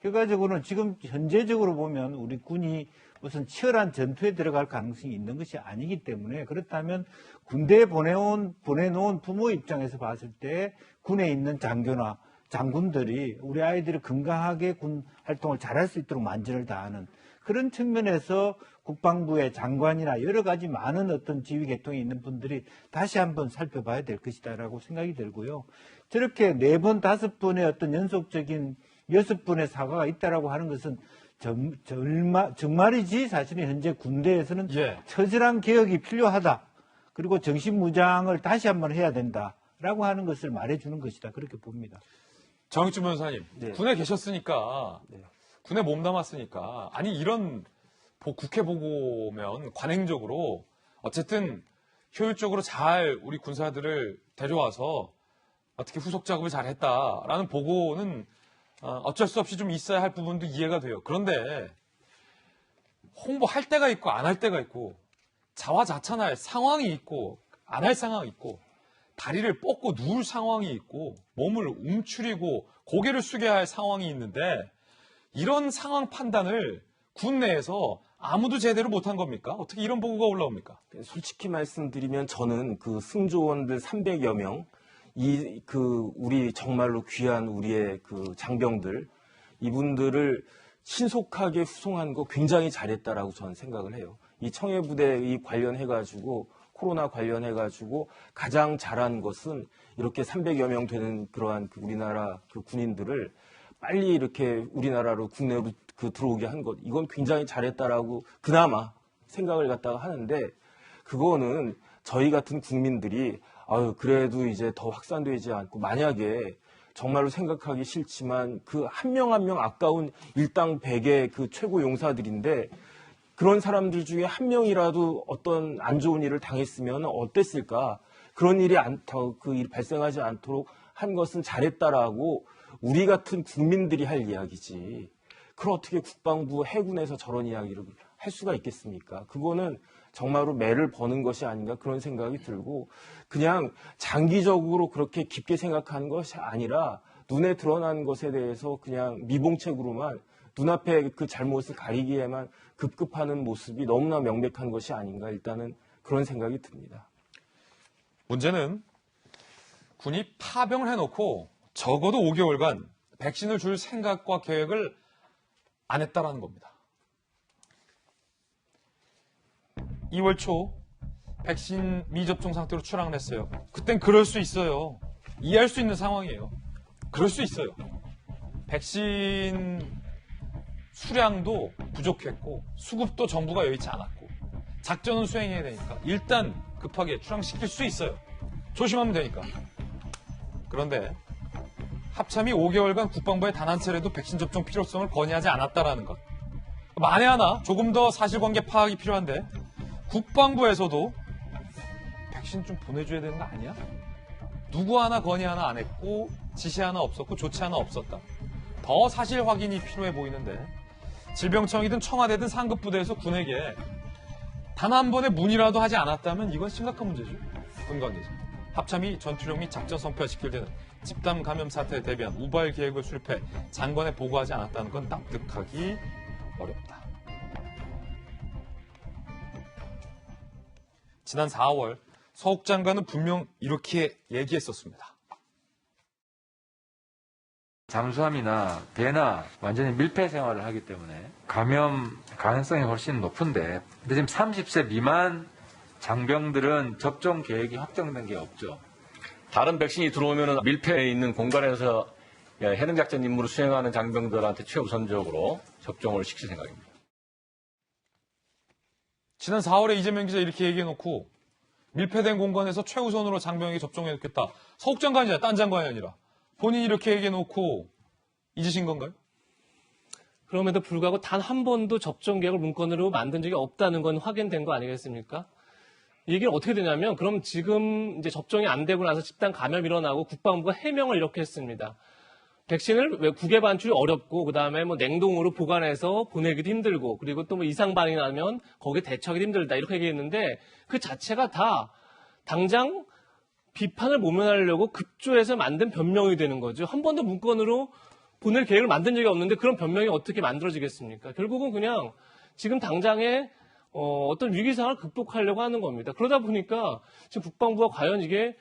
결과적으로는 지금 현재적으로 보면 우리 군이 무슨 치열한 전투에 들어갈 가능성이 있는 것이 아니기 때문에, 그렇다면 군대에 보내놓은 부모 입장에서 봤을 때 군에 있는 장교나 장군들이 우리 아이들이 건강하게 군 활동을 잘할 수 있도록 만전을 다하는 그런 측면에서 국방부의 장관이나 여러 가지 많은 어떤 지휘 계통에 있는 분들이 다시 한번 살펴봐야 될 것이다라고 생각이 들고요. 저렇게 4번, 5번의 어떤 연속적인 6번의 사과가 있다라고 하는 것은 정말이지 사실은 현재 군대에서는 처절한 개혁이 필요하다. 그리고 정신무장을 다시 한번 해야 된다라고 하는 것을 말해주는 것이다. 그렇게 봅니다. 정익준 변호사님, 군에 계셨으니까, 군에 몸담았으니까, 아니 이런 국회 보고면 관행적으로 어쨌든 효율적으로 잘 우리 군사들을 데려와서 어떻게 후속 작업을 잘 했다라는 보고는 어쩔 수 없이 좀 있어야 할 부분도 이해가 돼요. 그런데 홍보할 때가 있고 안 할 때가 있고 자화자찬할 상황이 있고 안 할 상황이 있고 다리를 뻗고 누울 상황이 있고 몸을 움츠리고 고개를 숙여야 할 상황이 있는데 이런 상황 판단을 군 내에서 아무도 제대로 못한 겁니까? 어떻게 이런 보고가 올라옵니까? 솔직히 말씀드리면 저는 그 승조원들 300여 명, 우리 정말로 귀한 우리의 그 장병들, 이분들을 신속하게 후송한 거 굉장히 잘했다라고 저는 생각을 해요. 이 청해부대 관련해가지고, 코로나 관련해가지고 가장 잘한 것은 이렇게 300여 명 되는 그러한 우리나라 그 군인들을 빨리 이렇게 우리나라로 국내로 들어오게 한 것, 이건 굉장히 잘했다라고 그나마 생각을 갖다가 하는데, 그거는 저희 같은 국민들이 그래도 이제 더 확산되지 않고, 만약에 정말로 생각하기 싫지만 그 한 명 한 명 아까운 일당 100의 그 최고 용사들인데, 그런 사람들 중에 한 명이라도 어떤 안 좋은 일을 당했으면 어땠을까? 그런 일이 그 일이 발생하지 않도록 한 것은 잘했다라고 우리 같은 국민들이 할 이야기지. 그걸 어떻게 국방부 해군에서 저런 이야기를 할 수가 있겠습니까? 그거는 정말로 매를 버는 것이 아닌가 그런 생각이 들고, 그냥 장기적으로 그렇게 깊게 생각하는 것이 아니라 눈에 드러난 것에 대해서 그냥 미봉책으로만 눈앞에 그 잘못을 가리기에만 급급하는 모습이 너무나 명백한 것이 아닌가, 일단은 그런 생각이 듭니다. 문제는 군이 파병을 해놓고 적어도 5개월간 백신을 줄 생각과 계획을 안 했다라는 겁니다. 2월 초 백신 미접종 상태로 출항을 했어요. 그땐 그럴 수 있어요. 이해할 수 있는 상황이에요. 그럴 수 있어요. 백신 수량도 부족했고 수급도 정부가 여의치 않았고 작전은 수행해야 되니까 일단 급하게 출항시킬 수 있어요. 조심하면 되니까. 그런데 합참이 5개월간 국방부에 단 한 차례도 백신 접종 필요성을 건의하지 않았다라는 것. 만에 하나 조금 더 사실관계 파악이 필요한데 국방부에서도 백신 좀 보내줘야 되는 거 아니야? 누구 하나 건의 하나 안 했고 지시 하나 없었고 조치 하나 없었다. 더 사실 확인이 필요해 보이는데 질병청이든 청와대든 상급부대에서 군에게 단 한 번의 문의라도 하지 않았다면 이건 심각한 문제죠. 군 관계자. 합참이 전투력 및 작전 성패가 직결되는 집단 감염 사태에 대비한 우발 계획을 수립해 장관에 보고하지 않았다는 건 납득하기 어렵다. 지난 4월 서욱 장관은 분명 이렇게 얘기했었습니다. 잠수함이나 배나 완전히 밀폐 생활을 하기 때문에 감염 가능성이 훨씬 높은데, 근데 지금 30세 미만 장병들은 접종 계획이 확정된 게 없죠. 다른 백신이 들어오면 밀폐해 있는 공간에서 해능작전 임무를 수행하는 장병들한테 최우선적으로 접종을 시킬 생각입니다. 지난 4월에 이재명 기자 이렇게 얘기해놓고 밀폐된 공간에서 최우선으로 장병에게 접종해놓겠다. 서욱 장관이잖아, 딴 장관이 아니라. 본인이 이렇게 얘기해놓고 잊으신 건가요? 그럼에도 불구하고 단 한 번도 접종 계획을 문건으로 만든 적이 없다는 건 확인된 거 아니겠습니까? 이게 어떻게 되냐면, 그럼 지금 이제 접종이 안 되고 나서 집단 감염이 일어나고 국방부가 해명을 이렇게 했습니다. 백신을 왜 국외 반출이 어렵고, 그 다음에 뭐 냉동으로 보관해서 보내기도 힘들고, 그리고 또 뭐 이상 반응이 나면 거기에 대처하기도 힘들다, 이렇게 얘기했는데, 그 자체가 다 당장 비판을 모면하려고 급조해서 만든 변명이 되는 거죠. 한 번도 문건으로 보낼 계획을 만든 적이 없는데 그런 변명이 어떻게 만들어지겠습니까? 결국은 그냥 지금 당장에 어떤 위기 상황을 극복하려고 하는 겁니다. 그러다 보니까 지금 국방부가 과연 이게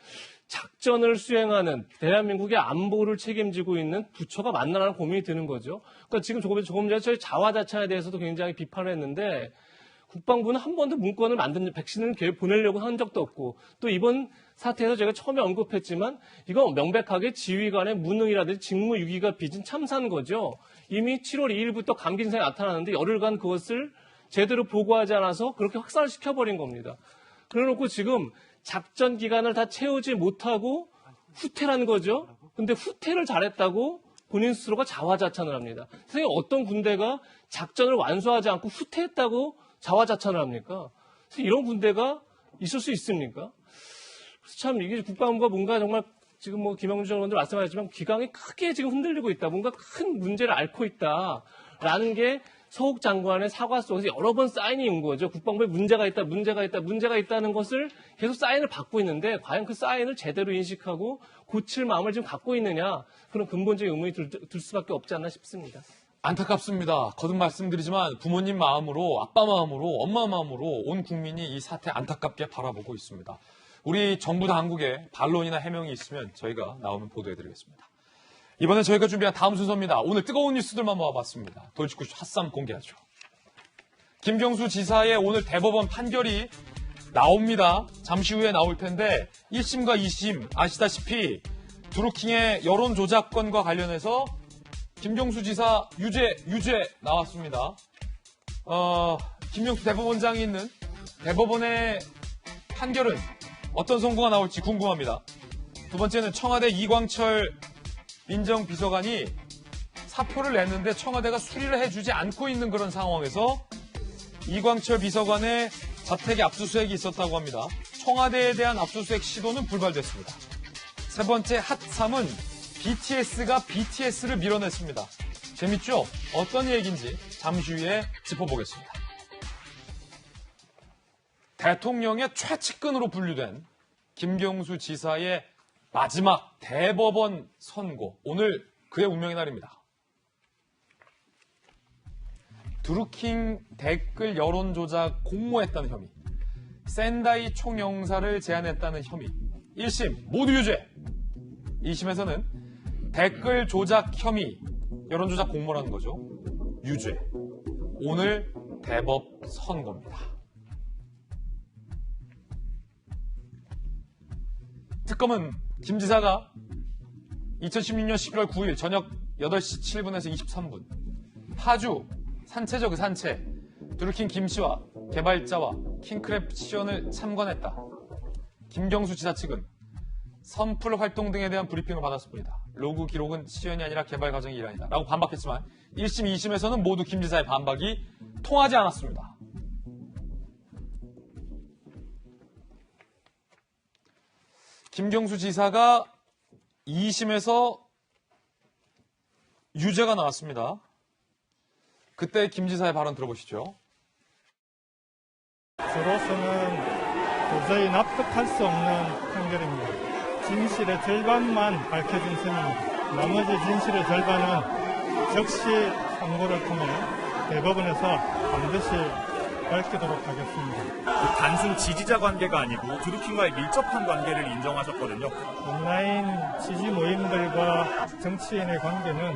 작전을 수행하는 대한민국의 안보를 책임지고 있는 부처가 맞나라는 고민이 드는 거죠. 그러니까 지금 조금 전에 저희 자화자찬에 대해서도 굉장히 비판을 했는데 국방부는 한 번도 문건을 백신을 보내려고 한 적도 없고 또 이번 사태에서 제가 처음에 언급했지만 이건 명백하게 지휘관의 무능이라든지 직무유기가 빚은 참사인 거죠. 이미 7월 2일부터 감기 증상이 나타나는데 열흘간 그것을 제대로 보고하지 않아서 그렇게 확산을 시켜버린 겁니다. 그래놓고 지금 작전 기간을 다 채우지 못하고 후퇴라는 거죠. 근데 후퇴를 잘했다고 본인 스스로가 자화자찬을 합니다. 세상에 어떤 군대가 작전을 완수하지 않고 후퇴했다고 자화자찬을 합니까? 이런 군대가 있을 수 있습니까? 그래서 참 이게 국방부가 뭔가 정말 지금 뭐 김영주 장관도 말씀하셨지만 기강이 크게 지금 흔들리고 있다. 뭔가 큰 문제를 앓고 있다라는 게 서욱 장관의 사과 속에서 여러 번 사인이 온 거죠. 국방부에 문제가 있다는 것을 계속 사인을 받고 있는데 과연 그 사인을 제대로 인식하고 고칠 마음을 지금 갖고 있느냐 그런 근본적인 의문이 들 수밖에 없지 않나 싶습니다. 안타깝습니다. 거듭 말씀드리지만 부모님 마음으로, 아빠 마음으로, 엄마 마음으로 온 국민이 이 사태 안타깝게 바라보고 있습니다. 우리 정부 당국에 반론이나 해명이 있으면 저희가 나오면 보도해드리겠습니다. 이번에 저희가 준비한 다음 순서입니다. 오늘 뜨거운 뉴스들만 모아봤습니다. 돌직구 핫쌈 공개하죠. 김경수 지사의 오늘 대법원 판결이 나옵니다. 잠시 후에 나올 텐데 1심과 2심 아시다시피 드루킹의 여론 조작건과 관련해서 김경수 지사 유죄 나왔습니다. 김경수 대법원장이 있는 대법원의 판결은 어떤 선고가 나올지 궁금합니다. 두 번째는 청와대 이광철 민정비서관이 사표를 냈는데 청와대가 수리를 해주지 않고 있는 그런 상황에서 이광철 비서관의 자택에 압수수색이 있었다고 합니다. 청와대에 대한 압수수색 시도는 불발됐습니다. 세 번째 핫3은 BTS가 BTS를 밀어냈습니다. 재밌죠? 어떤 얘기인지 잠시 후에 짚어보겠습니다. 대통령의 최측근으로 분류된 김경수 지사의 마지막 대법원 선고. 오늘 그의 운명의 날입니다. 드루킹 댓글 여론조작 공모했다는 혐의, 샌다이 총영사를 제안했다는 혐의, 1심 모두 유죄, 2심에서는 댓글 조작 혐의, 여론조작 공모라는 거죠. 유죄. 오늘 대법 선고입니다. 특검은 김 지사가 2016년 11월 9일 저녁 8시 7분에서 23분 파주 산채죠. 그 산채 드루킹 김 씨와 개발자와 킹크랩 시연을 참관했다. 김경수 지사 측은 선풀 활동 등에 대한 브리핑을 받았습니다. 로그 기록은 시연이 아니라 개발 과정의 일환이다 라고 반박했지만 1심, 2심에서는 모두 김 지사의 반박이 통하지 않았습니다. 김경수 지사가 2심에서 유죄가 나왔습니다. 그때 김 지사의 발언 들어보시죠. 저로서는 도저히 납득할 수 없는 판결입니다. 진실의 절반만 밝혀진 셈입니다. 나머지 진실의 절반은 즉시 선고를 통해 대법원에서 반드시 밝히도록 하겠습니다. 단순 지지자 관계가 아니고 드루킹과의 밀접한 관계를 인정하셨거든요. 온라인 지지 모임들과 정치인의 관계는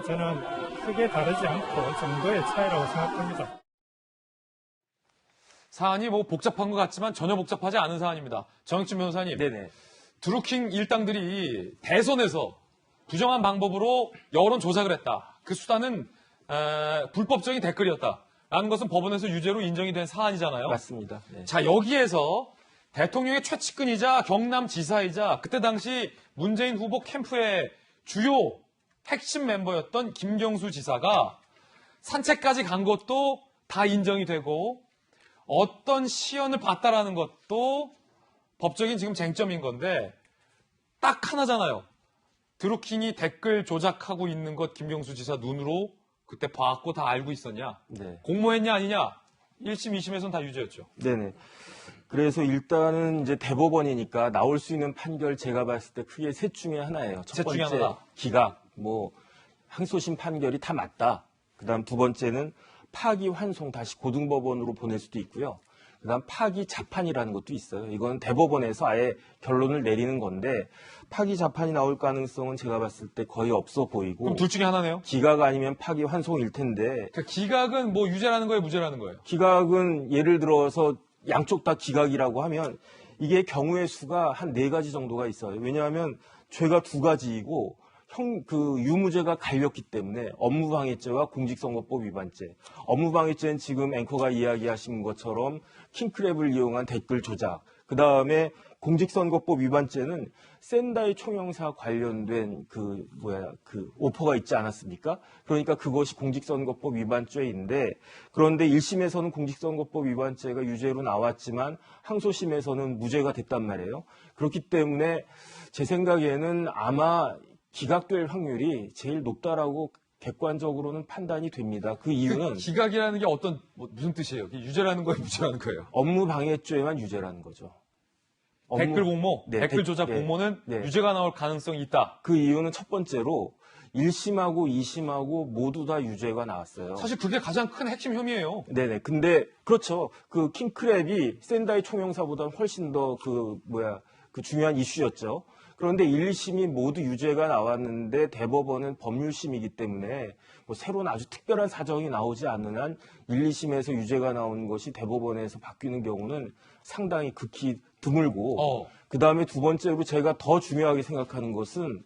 저는 크게 다르지 않고 정도의 차이라고 생각합니다. 사안이 뭐 복잡한 것 같지만 전혀 복잡하지 않은 사안입니다. 정익진 변호사님, 네네. 드루킹 일당들이 대선에서 부정한 방법으로 여론 조작을 했다. 그 수단은 불법적인 댓글이었다. 라는 것은 법원에서 유죄로 인정이 된 사안이잖아요. 맞습니다. 네. 자, 여기에서 대통령의 최측근이자 경남지사이자 그때 당시 문재인 후보 캠프의 주요 핵심 멤버였던 김경수 지사가 산책까지 간 것도 다 인정이 되고 어떤 시연을 봤다라는 것도 법적인 지금 쟁점인 건데 딱 하나잖아요. 드루킹이 댓글 조작하고 있는 것 김경수 지사 눈으로 그때 봤고 다 알고 있었냐? 네. 공모했냐 아니냐? 1심, 2심에서는 다 유죄였죠. 네네. 그래서 일단은 이제 대법원이니까 나올 수 있는 판결 제가 봤을 때 크게 셋 중에 하나예요. 첫 셋 중에 번째 하나다. 기각, 항소심 판결이 다 맞다. 그다음 두 번째는 파기 환송 다시 고등법원으로 보낼 수도 있고요. 그다음 파기 자판이라는 것도 있어요. 이건 대법원에서 아예 결론을 내리는 건데 파기 자판이 나올 가능성은 제가 봤을 때 거의 없어 보이고. 그럼 둘 중에 하나네요? 기각 아니면 파기 환송일 텐데. 그러니까 기각은 뭐 유죄라는 거예요, 무죄라는 거예요? 기각은 예를 들어서 양쪽 다 기각이라고 하면 이게 경우의 수가 한 4가지 정도가 있어요. 왜냐하면 죄가 2가지이고 유무죄가 갈렸기 때문에 업무방해죄와 공직선거법 위반죄. 업무방해죄는 지금 앵커가 이야기하신 것처럼 킹크랩을 이용한 댓글 조작. 그 다음에 공직선거법 위반죄는 샌다이 총영사 관련된 오퍼가 있지 않았습니까? 그러니까 그것이 공직선거법 위반죄인데, 그런데 1심에서는 공직선거법 위반죄가 유죄로 나왔지만 항소심에서는 무죄가 됐단 말이에요. 그렇기 때문에 제 생각에는 아마 기각될 확률이 제일 높다라고 객관적으로는 판단이 됩니다. 그 이유는 기각이라는 게 무슨 뜻이에요? 유죄라는 거예요, 무죄라는 거예요? 업무방해죄만 유죄라는 거죠. 댓글 공모, 네, 댓글 조작 공모는 유죄가 나올 가능성이 있다. 그 이유는 첫 번째로 1심하고 2심하고 모두 다 유죄가 나왔어요. 사실 그게 가장 큰 핵심 혐의예요. 네네. 근데 그렇죠. 그 킹크랩이 샌다이 총영사보다 훨씬 더 중요한 이슈였죠. 그런데 1, 2심이 모두 유죄가 나왔는데 대법원은 법률심이기 때문에 새로운 아주 특별한 사정이 나오지 않는 한 1, 2심에서 유죄가 나오는 것이 대법원에서 바뀌는 경우는 상당히 극히 드물고, 그 다음에 두 번째로 제가 더 중요하게 생각하는 것은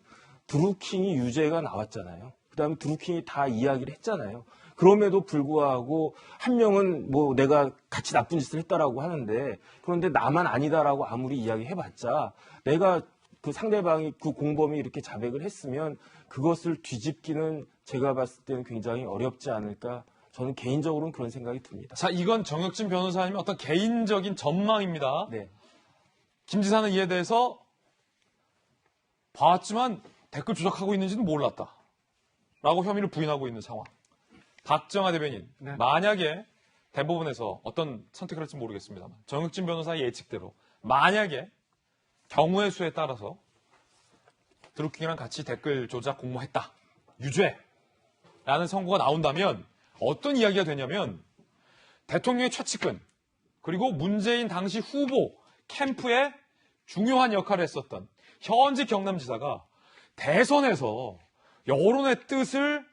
드루킹이 유죄가 나왔잖아요. 그 다음에 드루킹이 다 이야기를 했잖아요. 그럼에도 불구하고 한 명은 내가 같이 나쁜 짓을 했다라고 하는데, 그런데 나만 아니다라고 아무리 이야기해봤자 내가 그 상대방이 그 공범이 이렇게 자백을 했으면 그것을 뒤집기는 제가 봤을 때는 굉장히 어렵지 않을까. 저는 개인적으로는 그런 생각이 듭니다. 자, 이건 정혁진 변호사님의 어떤 개인적인 전망입니다. 네. 김 지사는 이에 대해서 봤지만 댓글 조작하고 있는지는 몰랐다. 라고 혐의를 부인하고 있는 상황. 박정아 대변인, 만약에 대법원에서 어떤 선택을 할지 모르겠습니다만 정혁진 변호사의 예측대로 만약에 경우의 수에 따라서 드루킹이랑 같이 댓글 조작 공모했다. 유죄라는 선고가 나온다면 어떤 이야기가 되냐면 대통령의 최측근 그리고 문재인 당시 후보 캠프에 중요한 역할을 했었던 현직 경남지사가 대선에서 여론의 뜻을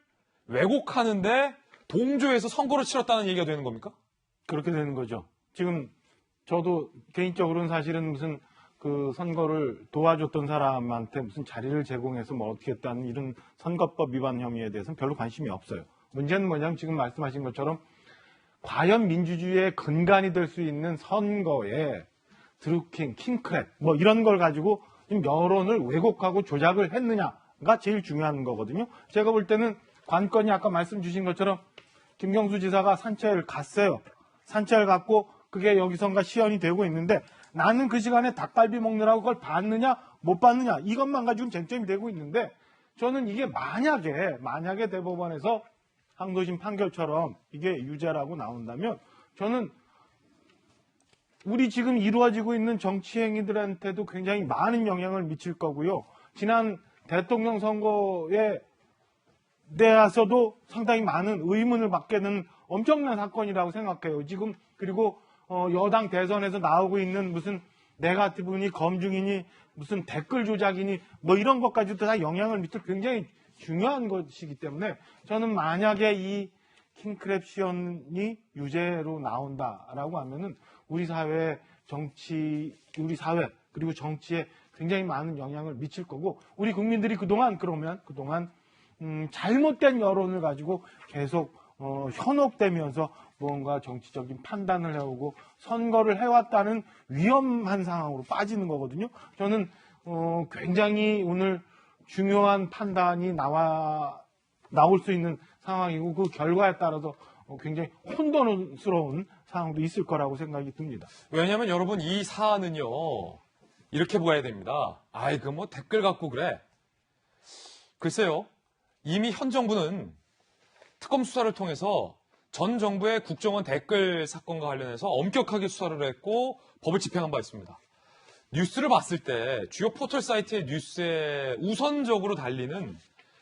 왜곡하는데 동조해서 선거를 치렀다는 얘기가 되는 겁니까? 그렇게 되는 거죠. 지금 저도 개인적으로는 사실은 무슨 그 선거를 도와줬던 사람한테 무슨 자리를 제공해서 어떻게 했다는 이런 선거법 위반 혐의에 대해서는 별로 관심이 없어요. 문제는 뭐냐면 지금 말씀하신 것처럼 과연 민주주의의 근간이 될 수 있는 선거에 드루킹, 킹크랩 이런 걸 가지고 여론을 왜곡하고 조작을 했느냐가 제일 중요한 거거든요. 제가 볼 때는 관건이 아까 말씀 주신 것처럼 김경수 지사가 산채를 갔어요. 산채를 갔고 그게 여기선가 시연이 되고 있는데 나는 그 시간에 닭갈비 먹느라고 그걸 봤느냐 못 봤느냐 이것만 가지고 쟁점이 되고 있는데 저는 이게 만약에 대법원에서 항소심 판결처럼 이게 유죄라고 나온다면 저는 우리 지금 이루어지고 있는 정치 행위들한테도 굉장히 많은 영향을 미칠 거고요. 지난 대통령 선거에 대해서도 상당히 많은 의문을 받게 되는 엄청난 사건이라고 생각해요. 지금 그리고 여당 대선에서 나오고 있는 무슨 네거티브니 검증이니 무슨 댓글 조작이니 이런 것까지도 다 영향을 미칠 굉장히 중요한 것이기 때문에 저는 만약에 이 킹크랩 시연이 유죄로 나온다라고 하면은 우리 사회 그리고 정치에 굉장히 많은 영향을 미칠 거고 우리 국민들이 그동안 잘못된 여론을 가지고 계속 현혹되면서 무언가 정치적인 판단을 해오고 선거를 해왔다는 위험한 상황으로 빠지는 거거든요. 저는 굉장히 오늘 중요한 판단이 나올 수 있는 상황이고 그 결과에 따라서 굉장히 혼돈스러운 상황도 있을 거라고 생각이 듭니다. 왜냐하면 여러분 이 사안은요 이렇게 봐야 됩니다. 댓글 갖고 그래. 글쎄요. 이미 현 정부는 특검 수사를 통해서 전 정부의 국정원 댓글 사건과 관련해서 엄격하게 수사를 했고 법을 집행한 바 있습니다. 뉴스를 봤을 때 주요 포털 사이트의 뉴스에 우선적으로 달리는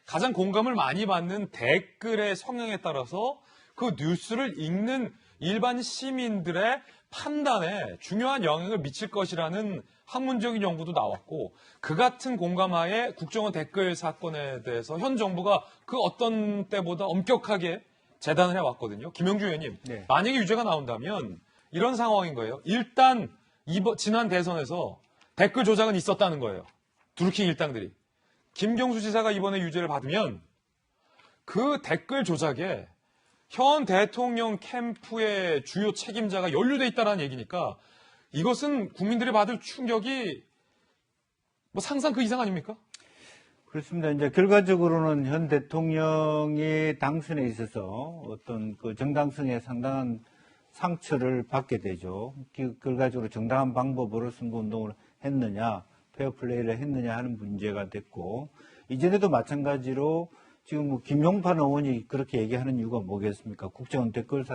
가장 공감을 많이 받는 댓글의 성향에 따라서 그 뉴스를 읽는 일반 시민들의 판단에 중요한 영향을 미칠 것이라는 학문적인 연구도 나왔고 그 같은 공감하에 국정원 댓글 사건에 대해서 현 정부가 그 어떤 때보다 엄격하게 재단을 해왔거든요. 김영주 의원님, 네. 만약에 유죄가 나온다면 이런 상황인 거예요. 일단 지난 대선에서 댓글 조작은 있었다는 거예요. 드루킹 일당들이. 김경수 지사가 이번에 유죄를 받으면 그 댓글 조작에 현 대통령 캠프의 주요 책임자가 연루돼 있다는 얘기니까 이것은 국민들이 받을 충격이 뭐 상상 그 이상 아닙니까? 그렇습니다. 이제 결과적으로는 현 대통령의 당선에 있어서 어떤 그 정당성에 상당한 상처를 받게 되죠. 결과적으로 정당한 방법으로 선거운동을 했느냐, 페어플레이를 했느냐 하는 문제가 됐고, 이전에도 마찬가지로 지금 뭐 김용판 의원이 그렇게 얘기하는 이유가 뭐겠습니까? 국정원 댓글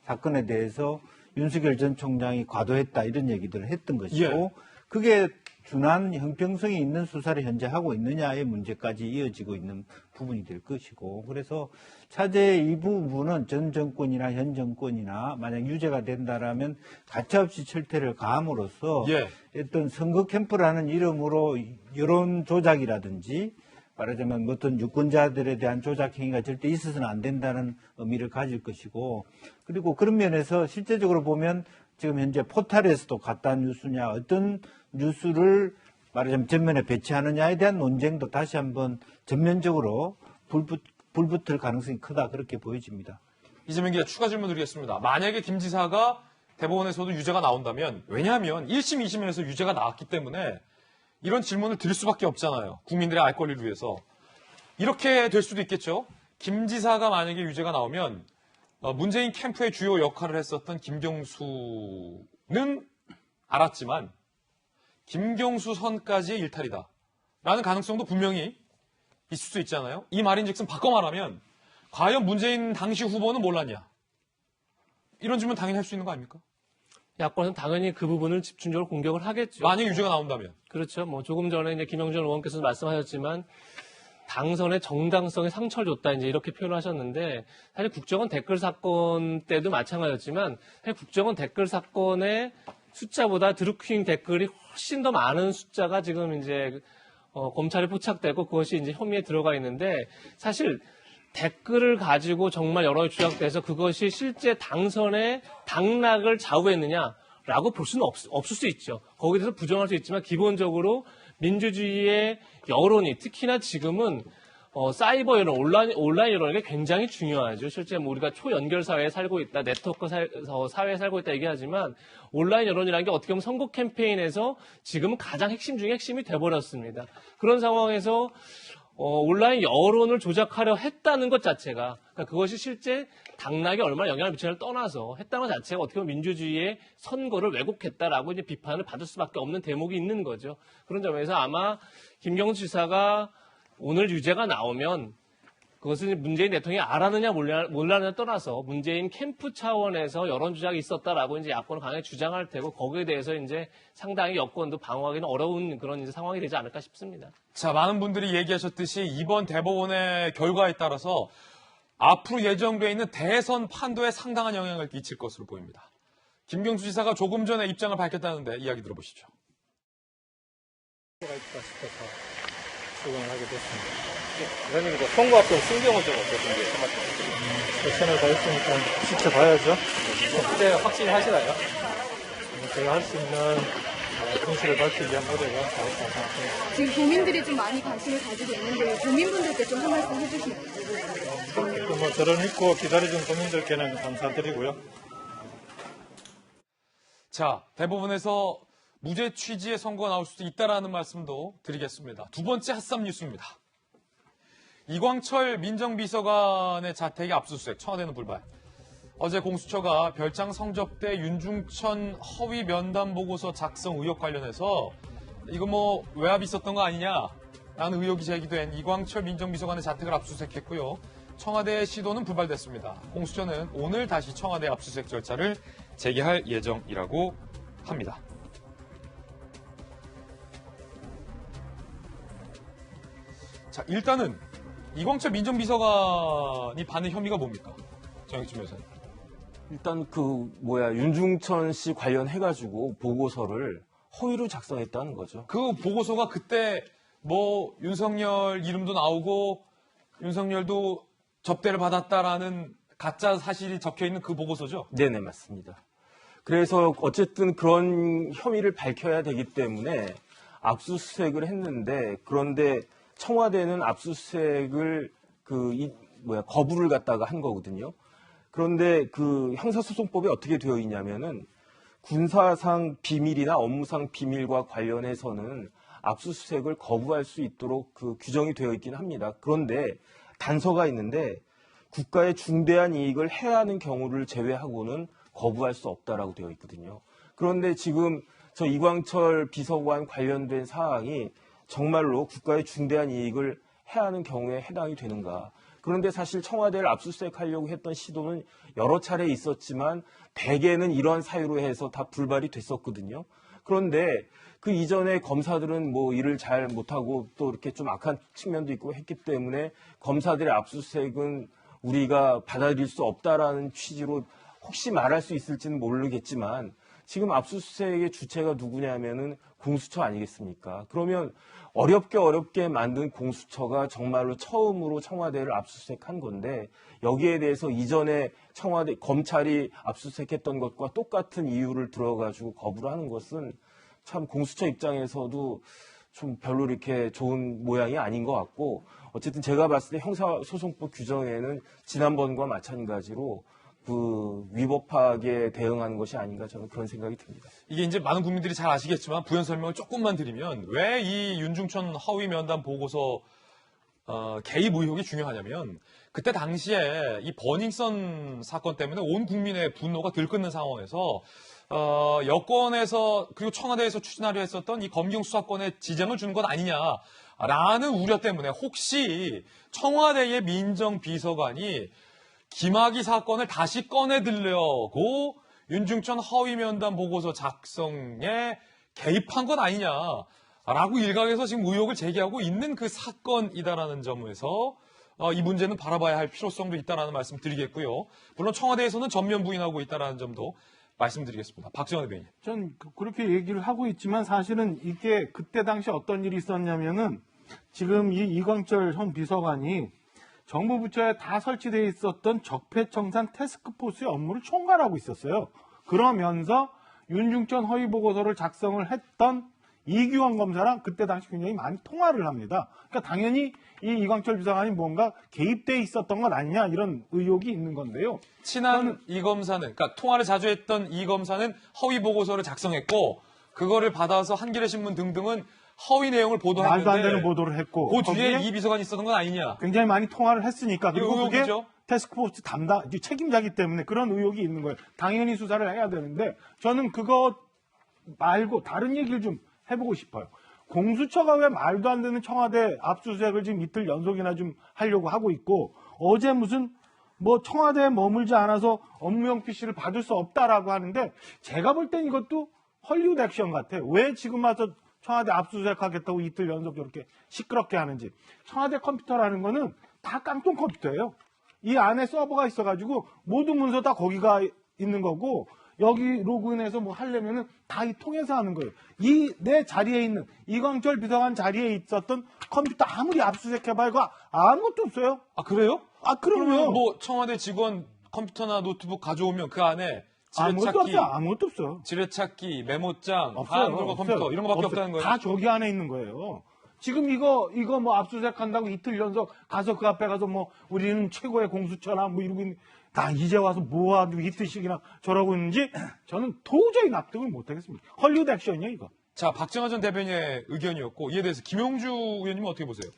사건에 대해서 윤석열 전 총장이 과도했다 이런 얘기들을 했던 것이고, 예. 그게 준한 형평성이 있는 수사를 현재 하고 있느냐의 문제까지 이어지고 있는 부분이 될 것이고, 그래서 차제 이 부분은 전 정권이나 현 정권이나 만약 유죄가 된다라면 가차없이 철퇴를 가함으로써 예. 어떤 선거 캠프라는 이름으로 여론 조작이라든지 말하자면 어떤 유권자들에 대한 조작 행위가 절대 있어서는 안 된다는 의미를 가질 것이고, 그리고 그런 면에서 실제적으로 보면 지금 현재 포탈에서도 가짜 뉴스냐 어떤 뉴스를 말하자면 전면에 배치하느냐에 대한 논쟁도 다시 한번 전면적으로 불붙을 가능성이 크다 그렇게 보여집니다. 이재명 기자 추가 질문 드리겠습니다. 만약에 김 지사가 대법원에서도 유죄가 나온다면, 왜냐하면 1심, 2심에서 유죄가 나왔기 때문에 이런 질문을 드릴 수밖에 없잖아요. 국민들의 알 권리를 위해서. 이렇게 될 수도 있겠죠. 김 지사가 만약에 유죄가 나오면 문재인 캠프의 주요 역할을 했었던 김경수는 알았지만 김경수 선까지의 일탈이다 라는 가능성도 분명히 있을 수 있잖아요. 이 말인즉슨 바꿔 말하면 과연 문재인 당시 후보는 몰랐냐, 이런 질문 당연히 할 수 있는 거 아닙니까? 야권은 당연히 그 부분을 집중적으로 공격을 하겠죠. 만약 유죄가 나온다면. 그렇죠. 뭐 조금 전에 이제 김영준 의원께서도 말씀하셨지만 당선의 정당성에 상처를 줬다 이제 이렇게 표현하셨는데, 사실 국정원 댓글 사건 때도 마찬가지였지만 사실 국정원 댓글 사건의 숫자보다 드루킹 댓글이 훨씬 더 많은 숫자가 지금 이제 검찰에 포착되고 그것이 이제 혐의에 들어가 있는데, 사실 댓글을 가지고 정말 여러 가지 주장돼서 그것이 실제 당선의 당락을 좌우했느냐라고 볼 수는 없을 수 있죠. 거기에 대해서 부정할 수 있지만 기본적으로 민주주의의 여론이, 특히나 지금은 사이버 여론, 온라인 여론이 굉장히 중요하죠. 실제 뭐 우리가 초연결 사회에 살고 있다, 네트워크 사회에 살고 있다 얘기하지만 온라인 여론이라는 게 어떻게 보면 선거 캠페인에서 지금은 가장 핵심 중에 핵심이 돼버렸습니다. 그런 상황에서 온라인 여론을 조작하려 했다는 것 자체가, 그러니까 그것이 실제 당락에 얼마나 영향을 미치냐를 떠나서 했다는 것 자체가 어떻게 보면 민주주의의 선거를 왜곡했다라고 이제 비판을 받을 수밖에 없는 대목이 있는 거죠. 그런 점에서 아마 김경수 지사가 오늘 유죄가 나오면 그것은 문재인 대통령이 알았느냐 몰랐느냐 떠나서 문재인 캠프 차원에서 여론 조작이 있었다라고 이제 야권은 강하게 주장할 테고, 거기에 대해서 이제 상당히 여권도 방어하기는 어려운 그런 이제 상황이 되지 않을까 싶습니다. 자, 많은 분들이 얘기하셨듯이 이번 대법원의 결과에 따라서 앞으로 예정되어 있는 대선 판도에 상당한 영향을 끼칠 것으로 보입니다. 김경수 지사가 조금 전에 입장을 밝혔다는데 이야기 들어보시죠. 수긍을 하게 됐습니다. 의원님, 이거 선거 앞둔 신경은 좀 어떠신지 한 말씀 해주세요. 백선을 다 했으니까 지켜봐야죠. 그때 확실히 하시나요? 제가 할 수 있는 진실을 밝히기 위한 노력을 다했다고 생각합니다. 지금 도민들이 좀 많이 관심을 가지고 있는데 도민분들께 좀 한 말씀 해주시면 뭐 저를 믿고 기다려준 도민들께는 감사드리고요. 자, 대법원에서 무죄 취지의 선고가 나올 수도 있다라는 말씀도 드리겠습니다. 두 번째 핫쌈 뉴스입니다. 이광철 민정비서관의 자택의 압수수색, 청와대는 불발. 어제 공수처가 별장 성접대 윤중천 허위 면담 보고서 작성 의혹 관련해서 이거 뭐 외압이 있었던 거 아니냐라는 의혹이 제기된 이광철 민정비서관의 자택을 압수수색했고요. 청와대의 시도는 불발됐습니다. 공수처는 오늘 다시 청와대 압수수색 절차를 재개할 예정이라고 합니다. 자, 일단은 이광철 민정비서관이 받는 혐의가 뭡니까? 정혁진 변호사님. 일단 윤중천 씨 관련해가지고 보고서를 허위로 작성했다는 거죠. 그 보고서가 그때 뭐 윤석열 이름도 나오고 윤석열도 접대를 받았다라는 가짜 사실이 적혀 있는 그 보고서죠? 네네, 맞습니다. 그래서 어쨌든 그런 혐의를 밝혀야 되기 때문에 압수수색을 했는데, 그런데 청와대는 압수수색을 거부를 갖다가 한 거거든요. 그런데 그 형사소송법에 어떻게 되어 있냐면은 군사상 비밀이나 업무상 비밀과 관련해서는 압수수색을 거부할 수 있도록 그 규정이 되어 있긴 합니다. 그런데 단서가 있는데 국가의 중대한 이익을 해하는 경우를 제외하고는 거부할 수 없다라고 되어 있거든요. 그런데 지금 저 이광철 비서관 관련된 사항이 정말로 국가의 중대한 이익을 해하는 경우에 해당이 되는가? 그런데 사실 청와대를 압수수색하려고 했던 시도는 여러 차례 있었지만 대개는 이런 사유로 해서 다 불발이 됐었거든요. 그런데 그 이전에 검사들은 뭐 일을 잘 못하고 또 이렇게 좀 악한 측면도 있고 했기 때문에 검사들의 압수수색은 우리가 받아들일 수 없다라는 취지로 혹시 말할 수 있을지는 모르겠지만 지금 압수수색의 주체가 누구냐면은 공수처 아니겠습니까? 그러면 어렵게 만든 공수처가 정말로 처음으로 청와대를 압수수색한 건데 여기에 대해서 이전에 청와대 검찰이 압수수색했던 것과 똑같은 이유를 들어가지고 거부를 하는 것은 참 공수처 입장에서도 좀 별로 이렇게 좋은 모양이 아닌 것 같고, 어쨌든 제가 봤을 때 형사소송법 규정에는 지난번과 마찬가지로 그 위법하게 대응하는 것이 아닌가, 저는 그런 생각이 듭니다. 이게 이제 많은 국민들이 잘 아시겠지만 부연 설명을 조금만 드리면 왜 이 윤중천 허위 면담 보고서 개입 의혹이 중요하냐면 그때 당시에 이 버닝썬 사건 때문에 온 국민의 분노가 들끓는 상황에서 여권에서 그리고 청와대에서 추진하려 했었던 이 검경 수사권에 지장을 주는 것 아니냐라는 우려 때문에 혹시 청와대의 민정비서관이 김학의 사건을 다시 꺼내들려고 윤중천 허위 면담 보고서 작성에 개입한 것 아니냐라고 일각에서 지금 의혹을 제기하고 있는 그 사건이다라는 점에서 이 문제는 바라봐야 할 필요성도 있다라는 말씀 드리겠고요. 물론 청와대에서는 전면 부인하고 있다라는 점도 말씀드리겠습니다. 박지원 의원님. 전 그렇게 얘기를 하고 있지만 사실은 이게 그때 당시 어떤 일이 있었냐면은 지금 이 이광철 현 비서관이 정부 부처에 다 설치되어 있었던 적폐청산 태스크포스의 업무를 총괄하고 있었어요. 그러면서 윤중천 허위 보고서를 작성을 했던 이규원 검사랑 그때 당시 굉장히 많이 통화를 합니다. 그러니까 당연히 이 이광철 비서관이 뭔가 개입돼 있었던 것 아니냐 이런 의혹이 있는 건데요. 친한 이 검사는, 그러니까 통화를 자주 했던 이 검사는 허위 보고서를 작성했고 그거를 받아서 한겨레 신문 등등은 허위 내용을 보도했는데 말도 안 되는 보도를 했고 그 뒤에 이 비서관이 있었던 건 아니냐. 굉장히 많이 통화를 했으니까. 그리고 그게 의혹이죠. 태스크포스 담당 책임자기 때문에 그런 의혹이 있는 거예요. 당연히 수사를 해야 되는데 저는 그거 말고 다른 얘기를 좀 해보고 싶어요. 공수처가 왜 말도 안 되는 청와대 압수수색을 지금 이틀 연속이나 좀 하려고 하고 있고 어제 무슨 뭐 청와대에 머물지 않아서 업무용 PC를 받을 수 없다라고 하는데 제가 볼 땐 이것도 헐리우드 액션 같아요. 왜 지금 와서 청와대 압수수색하겠다고 이틀 연속 이렇게 시끄럽게 하는지. 청와대 컴퓨터라는 거는 다 깡통 컴퓨터예요. 이 안에 서버가 있어가지고 모든 문서 다 거기가 있는 거고 여기 로그인해서 뭐 하려면은 다 이 통해서 하는 거예요. 이 내 자리에 있는 이광철 비서관 자리에 있었던 컴퓨터 아무리 압수수색해봐야 이거 아무것도 없어요. 아 그래요? 아 그럼요. 그러면 뭐 청와대 직원 컴퓨터나 노트북 가져오면 그 안에 아무것도 없어요. 아무것도 없어요. 지뢰찾기, 메모장, 없어요. 한글과 컴퓨터 이런 거밖에 없다는 거예요. 다 저기 안에 있는 거예요. 지금 이거 뭐 압수수색 한다고 이틀 연속 가서 그 앞에 가서 뭐 우리는 최고의 공수처나 뭐 이러고 있는 다 이제 와서 뭐하고 이틀씩이나 저러고 있는지 저는 도저히 납득을 못하겠습니다. 헐리우드 액션이에요 이거. 자, 박정하 전 대변인의 의견이었고 이에 대해서 김용주 의원님은 어떻게 보세요?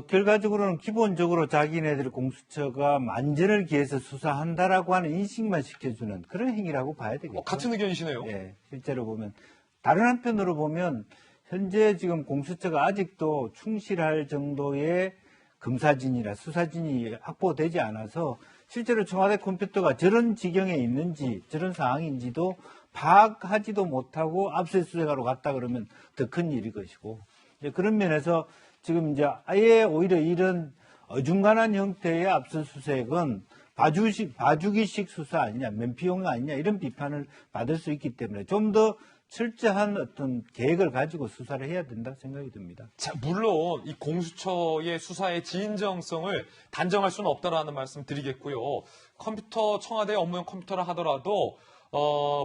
결과적으로는 기본적으로 자기네들 공수처가 만전을 기해서 수사한다라고 하는 인식만 시켜주는 그런 행위라고 봐야 되겠죠. 같은 의견이시네요. 예, 실제로 보면. 다른 한편으로 보면 현재 지금 공수처가 아직도 충실할 정도의 검사진이나 수사진이 확보되지 않아서 실제로 청와대 컴퓨터가 저런 지경에 있는지 저런 상황인지도 파악하지도 못하고 압수수색하러 갔다 그러면 더 큰 일일 것이고 이제 그런 면에서 지금 이제 아예 오히려 이런 어중간한 형태의 압수수색은 봐주기식 수사 아니냐, 면피용 아니냐 이런 비판을 받을 수 있기 때문에 좀 더 철저한 어떤 계획을 가지고 수사를 해야 된다 생각이 듭니다. 자, 물론 이 공수처의 수사의 진정성을 단정할 수는 없다라는 말씀 드리겠고요. 컴퓨터 청와대 업무용 컴퓨터라 하더라도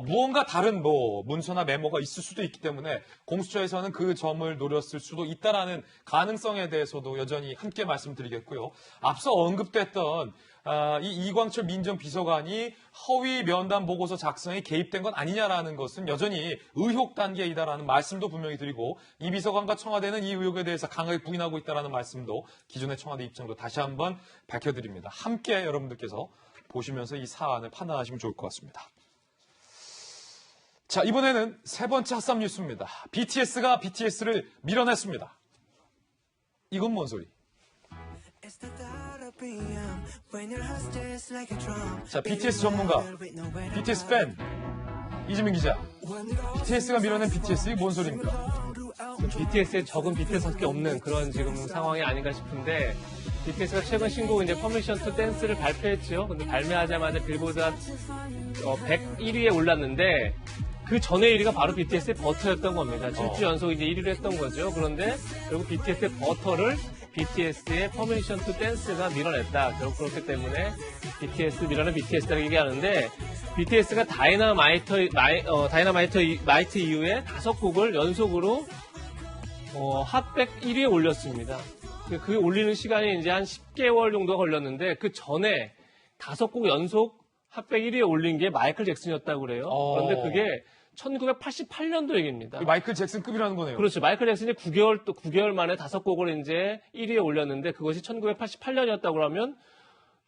무언가 다른 문서나 메모가 있을 수도 있기 때문에 공수처에서는 그 점을 노렸을 수도 있다라는 가능성에 대해서도 여전히 함께 말씀드리겠고요. 앞서 언급됐던 이 이광철 민정비서관이 허위 면담 보고서 작성에 개입된 건 아니냐라는 것은 여전히 의혹 단계이다라는 말씀도 분명히 드리고 이 비서관과 청와대는 이 의혹에 대해서 강하게 부인하고 있다라는 말씀도 기존의 청와대 입장도 다시 한번 밝혀드립니다. 함께 여러분들께서 보시면서 이 사안을 판단하시면 좋을 것 같습니다. 자, 이번에는 세 번째 핫삽 뉴스입니다. BTS가 BTS를 밀어냈습니다. 이건 뭔 소리? 자, BTS 전문가, BTS 팬, 이지민 기자. BTS가 밀어낸 BTS, 이게 뭔 소리입니까? BTS에 적은 BTS밖에 없는 그런 지금 상황이 아닌가 싶은데, BTS가 최근 신곡 이제 퍼미션 투 댄스를 발표했죠. 근데 발매하자마자 빌보드 101위에 올랐는데, 그 전에 1위가 바로 BTS의 버터였던 겁니다. 7주 연속 이제 1위를 했던 거죠. 그런데 결국 BTS의 버터를 BTS의 퍼미션 투 댄스가 밀어냈다. 결국 그렇기 때문에 BTS 밀어낸 BTS라고 얘기하는데, BTS가 다이너마이트 이후에 5곡을 연속으로 핫백 1위에 올렸습니다. 그 올리는 시간이 이제 한 10개월 정도가 걸렸는데, 그 전에 5곡 연속 핫백 1위에 올린 게 마이클 잭슨이었다고 그래요. 그런데 그게 1988년도 얘기입니다. 마이클 잭슨급이라는 거네요. 그렇죠. 마이클 잭슨이 9개월 만에 5곡을 이제 1위에 올렸는데, 그것이 1988년이었다고 그러면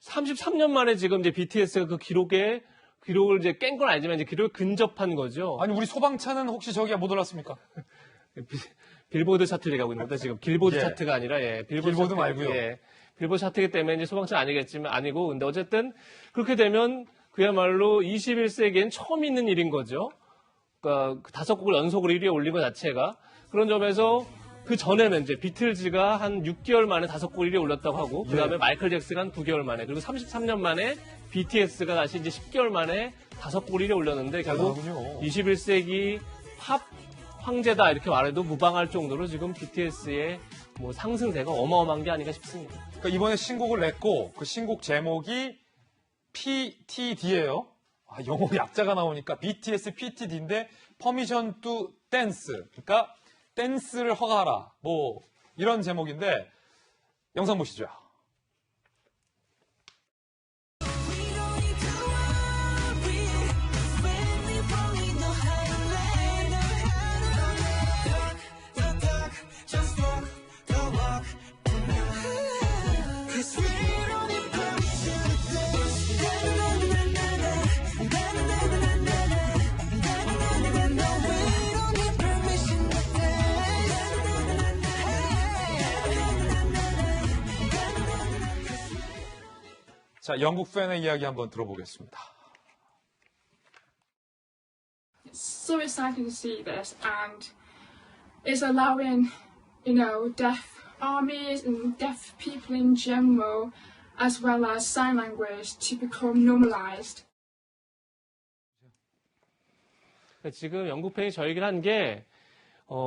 33년 만에 지금 이제 BTS가 그 기록을 이제 깬 건 아니지만 이제 기록을 근접한 거죠. 아니, 우리 소방차는 혹시 저기야 못 올랐습니까? 빌보드 차트를 얘기하고 있는 겁니다. 지금 길보드 예. 차트가 아니라, 빌보드 차트, 말고요. 예. 빌보드 차트이기 때문에 이제 소방차는 아니고, 근데 어쨌든 그렇게 되면 그야말로 21세기엔 처음 있는 일인 거죠. 그러니까 5곡을 연속으로 1위에 올린 것 자체가. 그런 점에서 그 전에는 이제 비틀즈가 한 6개월 만에 5곡을 1위에 올렸다고 하고, 그 다음에 마이클 잭스가 한 9개월 만에, 그리고 33년 만에 BTS가 다시 이제 10개월 만에 5곡을 1위에 올렸는데, 결국 21세기 팝 황제다 이렇게 말해도 무방할 정도로 지금 BTS의 상승세가 어마어마한 게 아닌가 싶습니다. 그러니까 이번에 신곡을 냈고 그 신곡 제목이 PTD예요. 영어 약자가 나오니까 BTS PTD인데 Permission to Dance. 그러니까 댄스를 허가하라. 이런 제목인데 영상 보시죠. 자, 영국 팬의 이야기 한번 들어보겠습니다. So exciting to see this, and it's allowing, deaf armies and deaf people in general, as well as sign language, to become normalized. 지금 영국 팬이 저 얘기를 한 게,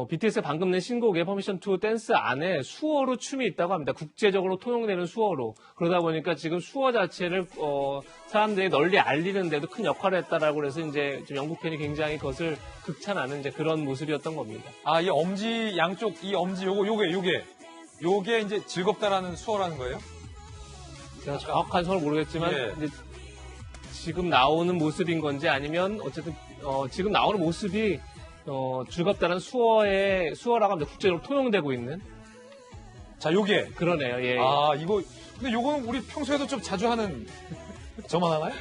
BTS가 방금 낸 신곡의 퍼미션 투 댄스 안에 수어로 춤이 있다고 합니다. 국제적으로 통용되는 수어로. 그러다 보니까 지금 수어 자체를 사람들이 널리 알리는데도 큰 역할을 했다라고 그래서 이제 좀 영국 팬이 굉장히 그것을 극찬하는 이제 그런 모습이었던 겁니다. 아, 이 엄지 양쪽 이 엄지 요게 이제 즐겁다라는 수어라는 거예요? 제가 정확한 수어를 모르겠지만 이제 지금 나오는 모습인 건지 아니면 어쨌든 지금 나오는 모습이 즐겁다는 수어라고 하면 국제적으로 통용되고 있는. 자, 요게. 그러네요, 예. 아, 근데 요거는 우리 평소에도 좀 자주 하는, 저만 하나요?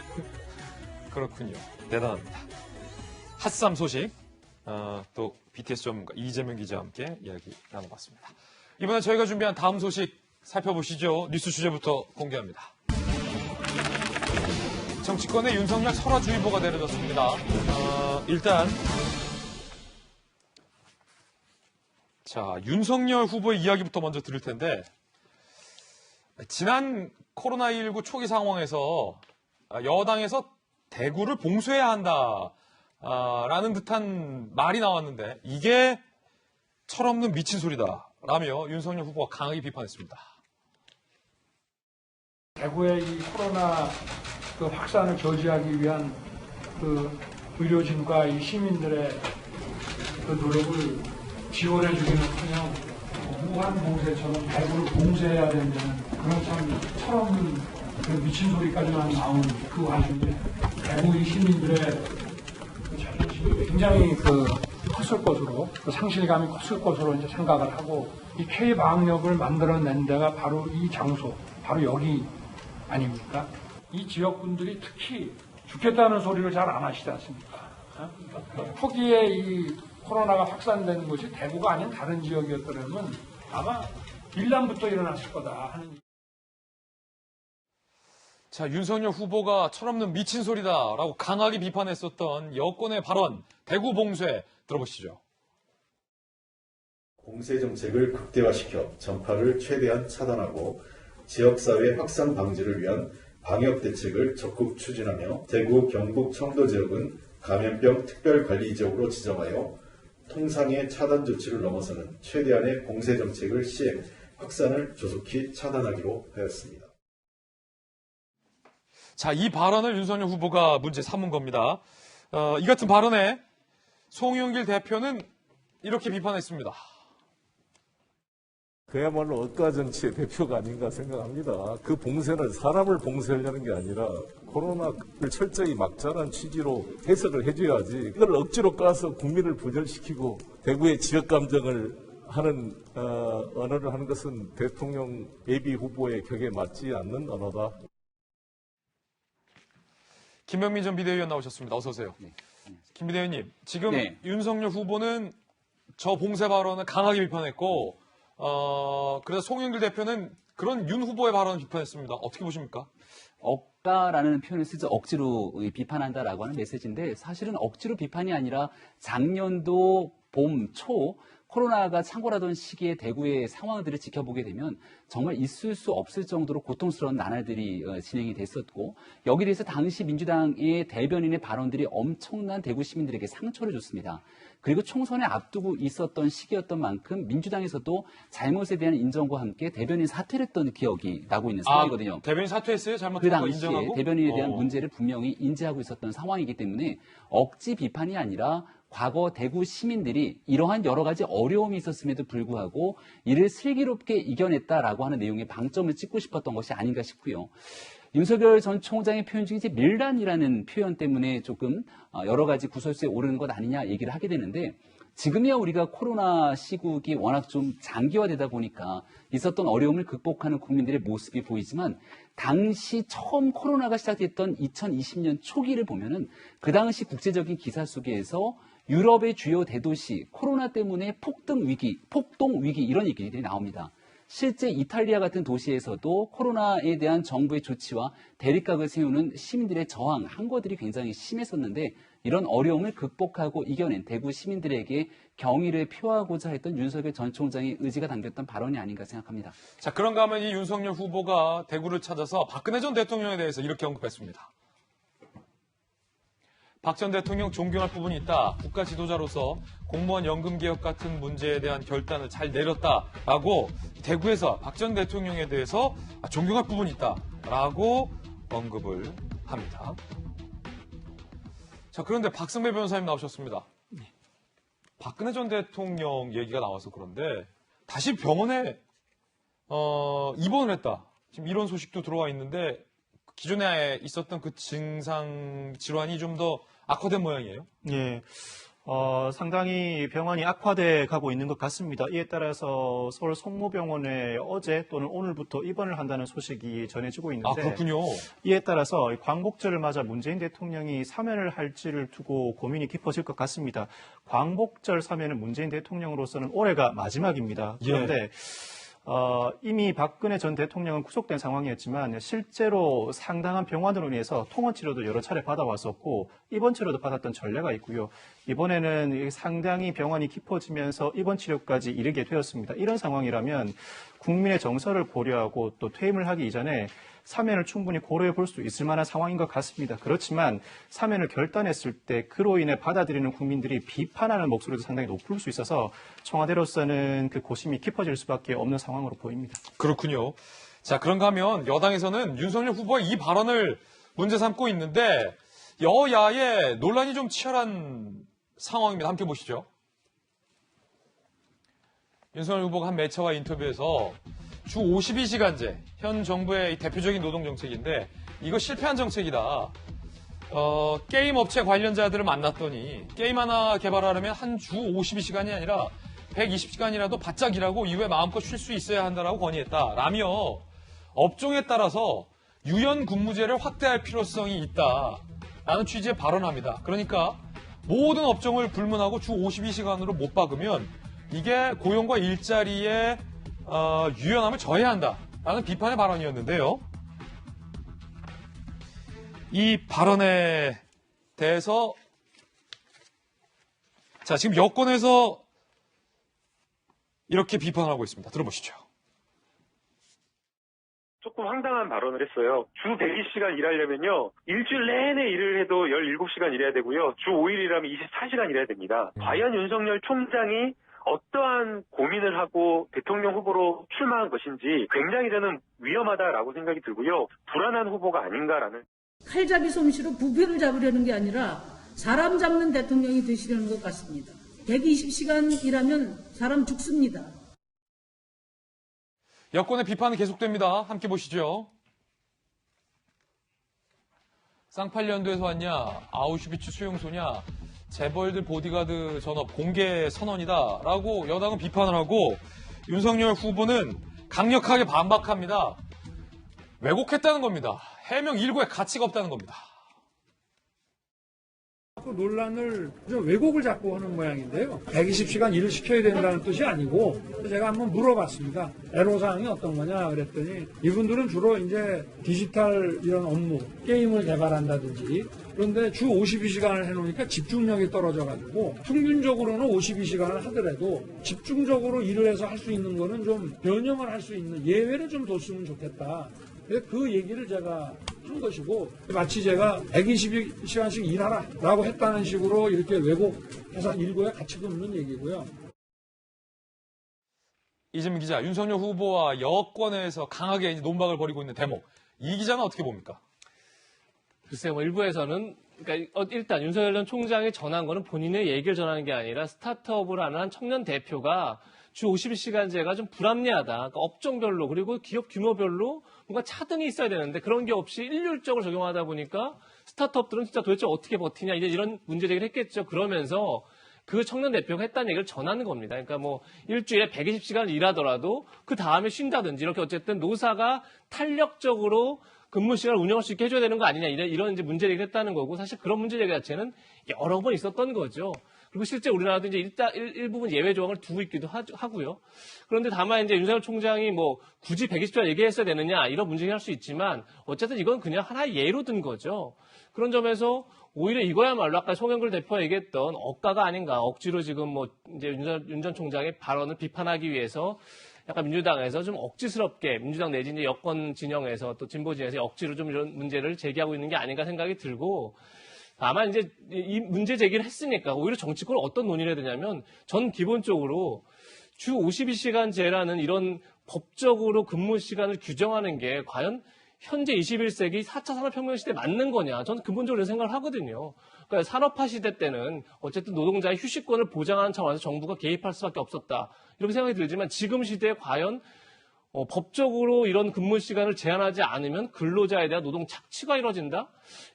그렇군요. 대단합니다. 핫쌈 소식, 또 BTS 전문가 이재명 기자와 함께 이야기 나눠봤습니다. 이번에 저희가 준비한 다음 소식 살펴보시죠. 뉴스 주제부터 공개합니다. 정치권에 윤석열 설화주의보가 내려졌습니다. 일단, 자, 윤석열 후보의 이야기부터 먼저 들을 텐데, 지난 코로나19 초기 상황에서 여당에서 대구를 봉쇄해야 한다라는 듯한 말이 나왔는데 이게 철없는 미친 소리다라며 윤석열 후보가 강하게 비판했습니다. 대구의 이 코로나 확산을 저지하기 위한 의료진과 이 시민들의 노력을 지원해주기는커녕 무한 봉쇄처럼 대구를 봉쇄해야 된다는 그런 참 철없는 미친 소리까지만 나온 그 와중에 대구 이 시민들의 자존심이 굉장히 컸을 것으로 상실감이 컸을 것으로 이제 생각을 하고 이 K 방역을 만들어낸 데가 바로 이 장소, 바로 여기 아닙니까? 이 지역분들이 특히 죽겠다는 소리를 잘 안 하시지 않습니까? 초기에 이 코로나가 확산되는 곳이 대구가 아닌 다른 지역이었더라면 아마 밀란부터 일어났을 거다 하는. 자, 윤석열 후보가 철없는 미친 소리다라고 강하게 비판했었던 여권의 발언, 대구 봉쇄 들어보시죠. 봉쇄 정책을 극대화시켜 전파를 최대한 차단하고 지역사회 확산 방지를 위한 방역 대책을 적극 추진하며 대구, 경북, 청도 지역은 감염병 특별관리 지역으로 지정하여 통상의 차단 조치를 넘어서는 최대한의 봉쇄 정책을 시행, 확산을 조속히 차단하기로 하였습니다. 자, 이 발언을 윤석열 후보가 문제 삼은 겁니다. 이 같은 발언에 송영길 대표는 이렇게 비판했습니다. 그야말로 억가 정치의 대표가 아닌가 생각합니다. 그 봉쇄는 사람을 봉쇄하려는 게 아니라 코로나를 철저히 막자라는 취지로 해석을 해줘야지 이걸 억지로 까서 국민을 분열시키고 대구의 지역 감정을 하는 언어를 하는 것은 대통령 예비 후보의 격에 맞지 않는 언어다. 김병민 전 비대위원 나오셨습니다. 어서 오세요. 네. 김 비대위원님, 지금 윤석열 후보는 저 봉쇄 발언을 강하게 비판했고 그래서 송영길 대표는 그런 윤 후보의 발언을 비판했습니다. 어떻게 보십니까? 억가라는 표현을 쓰죠. 억지로 비판한다라고 하는 메시지인데 사실은 억지로 비판이 아니라 작년도 봄, 초 코로나가 창궐하던 시기에 대구의 상황들을 지켜보게 되면 정말 있을 수 없을 정도로 고통스러운 나날들이 진행이 됐었고 여기에 대해서 당시 민주당의 대변인의 발언들이 엄청난 대구 시민들에게 상처를 줬습니다. 그리고 총선에 앞두고 있었던 시기였던 만큼 민주당에서도 잘못에 대한 인정과 함께 대변인 사퇴를 했던 기억이 나고 있는 상황이거든요. 대변인 사퇴했어요? 잘못한 그 거 당시에 인정하고? 대변인에 대한 문제를 분명히 인지하고 있었던 상황이기 때문에 억지 비판이 아니라 과거 대구 시민들이 이러한 여러 가지 어려움이 있었음에도 불구하고 이를 슬기롭게 이겨냈다라고 하는 내용에 방점을 찍고 싶었던 것이 아닌가 싶고요. 윤석열 전 총장의 표현 중에 이제 밀란이라는 표현 때문에 조금 여러 가지 구설수에 오르는 것 아니냐 얘기를 하게 되는데 지금이야 우리가 코로나 시국이 워낙 좀 장기화되다 보니까 있었던 어려움을 극복하는 국민들의 모습이 보이지만 당시 처음 코로나가 시작됐던 2020년 초기를 보면은 그 당시 국제적인 기사 속에서 유럽의 주요 대도시 코로나 때문에 폭동 위기 이런 얘기들이 나옵니다. 실제 이탈리아 같은 도시에서도 코로나에 대한 정부의 조치와 대립각을 세우는 시민들의 저항, 항거들이 굉장히 심했었는데 이런 어려움을 극복하고 이겨낸 대구 시민들에게 경의를 표하고자 했던 윤석열 전 총장의 의지가 담겼던 발언이 아닌가 생각합니다. 자, 그런가 하면 이 윤석열 후보가 대구를 찾아서 박근혜 전 대통령에 대해서 이렇게 언급했습니다. 박 전 대통령 존경할 부분이 있다. 국가 지도자로서 공무원 연금 개혁 같은 문제에 대한 결단을 잘 내렸다라고 대구에서 박 전 대통령에 대해서 존경할 부분이 있다라고 언급을 합니다. 자, 그런데 박승배 변호사님 나오셨습니다. 박근혜 전 대통령 얘기가 나와서 그런데 다시 병원에 입원을 했다. 지금 이런 소식도 들어와 있는데 기존에 있었던 그 증상 질환이 좀 더 악화된 모양이에요? 예. 상당히 병원이 악화돼 가고 있는 것 같습니다. 이에 따라서 서울 성모병원에 어제 또는 오늘부터 입원을 한다는 소식이 전해지고 있는데 그렇군요. 이에 따라서 광복절을 맞아 문재인 대통령이 사면을 할지를 두고 고민이 깊어질 것 같습니다. 광복절 사면은 문재인 대통령으로서는 올해가 마지막입니다. 그런데 이미 박근혜 전 대통령은 구속된 상황이었지만 실제로 상당한 병원으로 인해서 통원 치료도 여러 차례 받아왔었고 입원 치료도 받았던 전례가 있고요. 이번에는 상당히 병원이 깊어지면서 입원 치료까지 이르게 되었습니다. 이런 상황이라면 국민의 정서를 고려하고 또 퇴임을 하기 이전에 사면을 충분히 고려해 볼 수 있을 만한 상황인 것 같습니다. 그렇지만 사면을 결단했을 때 그로 인해 받아들이는 국민들이 비판하는 목소리도 상당히 높을 수 있어서 청와대로서는 그 고심이 깊어질 수밖에 없는 상황으로 보입니다. 그렇군요. 자, 그런가 하면 여당에서는 윤석열 후보가 이 발언을 문제 삼고 있는데 여야의 논란이 좀 치열한 상황입니다. 함께 보시죠. 윤석열 후보가 한 매체와 인터뷰에서 주 52시간제, 현 정부의 대표적인 노동정책인데 이거 실패한 정책이다. 게임 업체 관련자들을 만났더니 게임 하나 개발하려면 한 주 52시간이 아니라 120시간이라도 바짝 일하고 이후에 마음껏 쉴 수 있어야 한다라고 건의했다. 라며 업종에 따라서 유연 근무제를 확대할 필요성이 있다. 라는 취지의 발언합니다. 그러니까 모든 업종을 불문하고 주 52시간으로 못 박으면 이게 고용과 일자리의 유연함을 저해한다라는 비판의 발언이었는데요. 이 발언에 대해서 자, 지금 여권에서 이렇게 비판을 하고 있습니다. 들어보시죠. 조금 황당한 발언을 했어요. 주 120시간 일하려면요. 일주일 내내 일을 해도 17시간 일해야 되고요. 주 5일 일하면 24시간 일해야 됩니다. 과연 윤석열 총장이 어떠한 고민을 하고 대통령 후보로 출마한 것인지 굉장히 저는 위험하다라고 생각이 들고요. 불안한 후보가 아닌가라는. 칼잡이 솜씨로 부표를 잡으려는 게 아니라 사람 잡는 대통령이 되시려는 것 같습니다. 120시간 일하면 사람 죽습니다. 여권의 비판은 계속됩니다. 함께 보시죠. 쌍팔년도에서 왔냐, 아우슈비츠 수용소냐, 재벌들 보디가드 전업 공개 선언이다라고 여당은 비판을 하고 윤석열 후보는 강력하게 반박합니다. 왜곡했다는 겁니다. 해명 일고에 가치가 없다는 겁니다. 논란을 좀 왜곡을 자꾸 하는 모양인데요. 120시간 일을 시켜야 된다는 뜻이 아니고 제가 한번 물어봤습니다. 애로사항이 어떤 거냐 그랬더니 이분들은 주로 이제 디지털 이런 업무, 게임을 개발한다든지 그런데 주 52시간을 해놓으니까 집중력이 떨어져가지고 평균적으로는 52시간을 하더라도 집중적으로 일을 해서 할 수 있는 거는 좀 변형을 할 수 있는 예외를 좀 뒀으면 좋겠다. 그 얘기를 제가 한 것이고 마치 제가 120시간씩 일하라 라고 했다는 식으로 이렇게 왜곡해서 일고에 가치가 없는 얘기고요. 이재민 기자, 윤석열 후보와 여권에서 강하게 이제 논박을 벌이고 있는 대목. 이 기자는 어떻게 봅니까? 글쎄요, 일부에서는 그러니까 일단 윤석열 전 총장이 전한 거는 본인의 얘기를 전하는 게 아니라 스타트업을 하는 한 청년 대표가 주 52시간제가 좀 불합리하다. 그러니까 업종별로 그리고 기업 규모별로 뭔가 차등이 있어야 되는데 그런 게 없이 일률적으로 적용하다 보니까 스타트업들은 진짜 도대체 어떻게 버티냐 이제 이런 문제 제기를 했겠죠. 그러면서 그 청년 대표가 했다는 얘기를 전하는 겁니다. 그러니까 뭐 일주일에 120시간 일하더라도 그 다음에 쉰다든지 이렇게 어쨌든 노사가 탄력적으로 근무 시간을 운영할 수 있게 해줘야 되는 거 아니냐 이런 이제 문제 제기를 했다는 거고 사실 그런 문제 제기 자체는 여러 번 있었던 거죠. 그리고 실제 우리나라도 이제 일부분 예외 조항을 두고 있기도 하고요. 그런데 다만 이제 윤석열 총장이 뭐 굳이 120시간 얘기했어야 되느냐 이런 문제를 할 수 있지만 어쨌든 이건 그냥 하나의 예로 든 거죠. 그런 점에서 오히려 이거야말로 아까 송영길 대표가 얘기했던 억가가 아닌가. 억지로 지금 뭐 이제 윤 전 총장의 발언을 비판하기 위해서 약간 민주당에서 좀 억지스럽게 민주당 내지 이제 여권 진영에서 또 진보 진영에서 억지로 좀 이런 문제를 제기하고 있는 게 아닌가 생각이 들고 다만 이제 이 문제 제기를 했으니까 오히려 정치권은 어떤 논의를 해야 되냐면 전 기본적으로 주 52시간제라는 이런 법적으로 근무 시간을 규정하는 게 과연 현재 21세기 4차 산업혁명 시대에 맞는 거냐. 저는 근본적으로 생각을 하거든요. 그러니까 산업화 시대 때는 어쨌든 노동자의 휴식권을 보장하는 차원에서 정부가 개입할 수밖에 없었다. 이렇게 생각이 들지만 지금 시대에 과연 법적으로 이런 근무 시간을 제한하지 않으면 근로자에 대한 노동 착취가 이루어진다?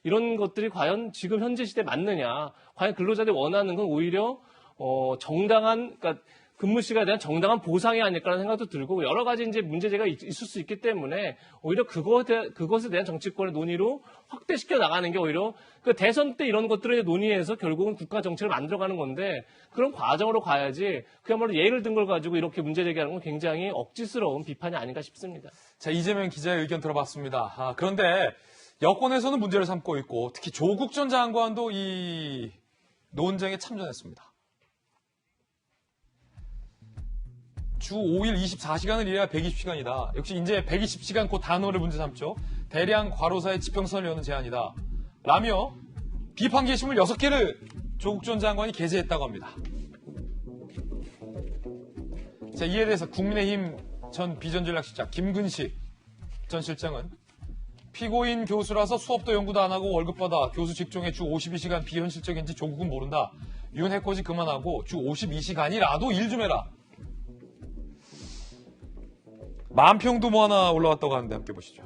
이런 것들이 과연 지금 현재 시대에 맞느냐? 과연 근로자들이 원하는 건 오히려 정당한 그러니까 근무 시간에 대한 정당한 보상이 아닐까라는 생각도 들고 여러 가지 이제 문제제가 있을 수 있기 때문에 오히려 그것에 대한 정치권의 논의로 확대시켜 나가는 게 오히려 그 대선 때 이런 것들을 이제 논의해서 결국은 국가 정책을 만들어가는 건데 그런 과정으로 가야지 그야말로 예를 든 걸 가지고 이렇게 문제 제기하는 건 굉장히 억지스러운 비판이 아닌가 싶습니다. 자, 이재명 기자의 의견 들어봤습니다. 그런데 여권에서는 문제를 삼고 있고 특히 조국 전 장관도 이 논쟁에 참전했습니다. 주 5일 24시간을 일해야 120시간이다. 역시 이제 120시간 그 단어를 문제 삼죠. 대량 과로사의 지평선을 여는 제안이다. 라며 비판 게시물 6개를 조국 전 장관이 게재했다고 합니다. 자, 이에 대해서 국민의힘 전 비전전략실장 김근식 전 실장은 피고인 교수라서 수업도 연구도 안 하고 월급 받아 교수 직종에 주 52시간 비현실적인지 조국은 모른다. 윤 해코지 그만하고 주 52시간이라도 일 좀 해라. 만평도 뭐 하나 올라왔다고 하는데 함께 보시죠.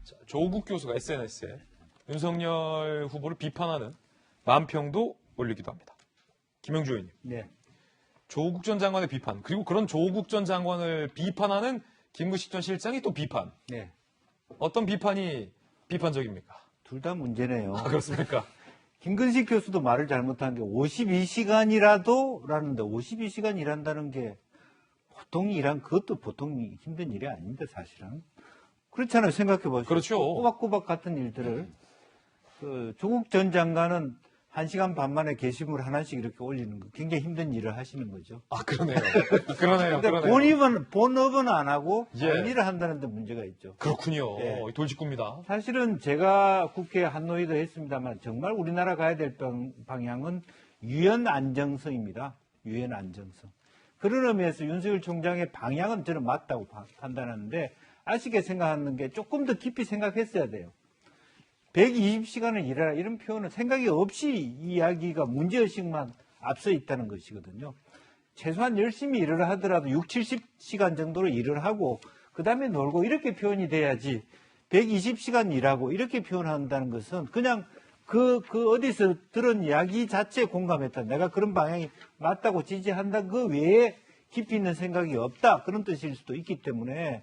자, 조국 교수가 SNS에 윤석열 후보를 비판하는 만평도 올리기도 합니다. 김영주 의원님. 네. 조국 전 장관의 비판, 그리고 그런 조국 전 장관을 비판하는 김근식 전 실장이 또 비판. 네. 어떤 비판이 비판적입니까? 둘 다 문제네요. 아, 그렇습니까? 김근식 교수도 말을 잘못한 게 52시간이라도 라는데 52시간 일한다는 게 보통 일한 그것도 보통 힘든 일이 아닌데 사실은. 그렇잖아요. 생각해 보시죠. 그렇죠. 꼬박꼬박 같은 일들을 조국 전 장관은 1시간 반 만에 게시물 하나씩 이렇게 올리는 거 굉장히 힘든 일을 하시는 거죠. 아, 그러네요. 그러네요. 그런데 본업은 안 하고 예. 본일을 한다는 데 문제가 있죠. 그렇군요. 예. 돌직구입니다. 사실은 제가 국회 한노위도 했습니다만 정말 우리나라 가야 될 방향은 유연 안정성입니다. 유연 안정성. 그런 의미에서 윤석열 총장의 방향은 저는 맞다고 판단하는데 아쉽게 생각하는 게 조금 더 깊이 생각했어야 돼요. 120시간을 일하라 이런 표현은 생각이 없이 이야기가 문제의식만 앞서 있다는 것이거든요. 최소한 열심히 일을 하더라도 60-70시간 정도로 일을 하고 그 다음에 놀고 이렇게 표현이 돼야지 120시간 일하고 이렇게 표현한다는 것은 그냥 그 어디서 들은 이야기 자체에 공감했다. 내가 그런 방향이 맞다고 지지한다. 그 외에 깊이 있는 생각이 없다. 그런 뜻일 수도 있기 때문에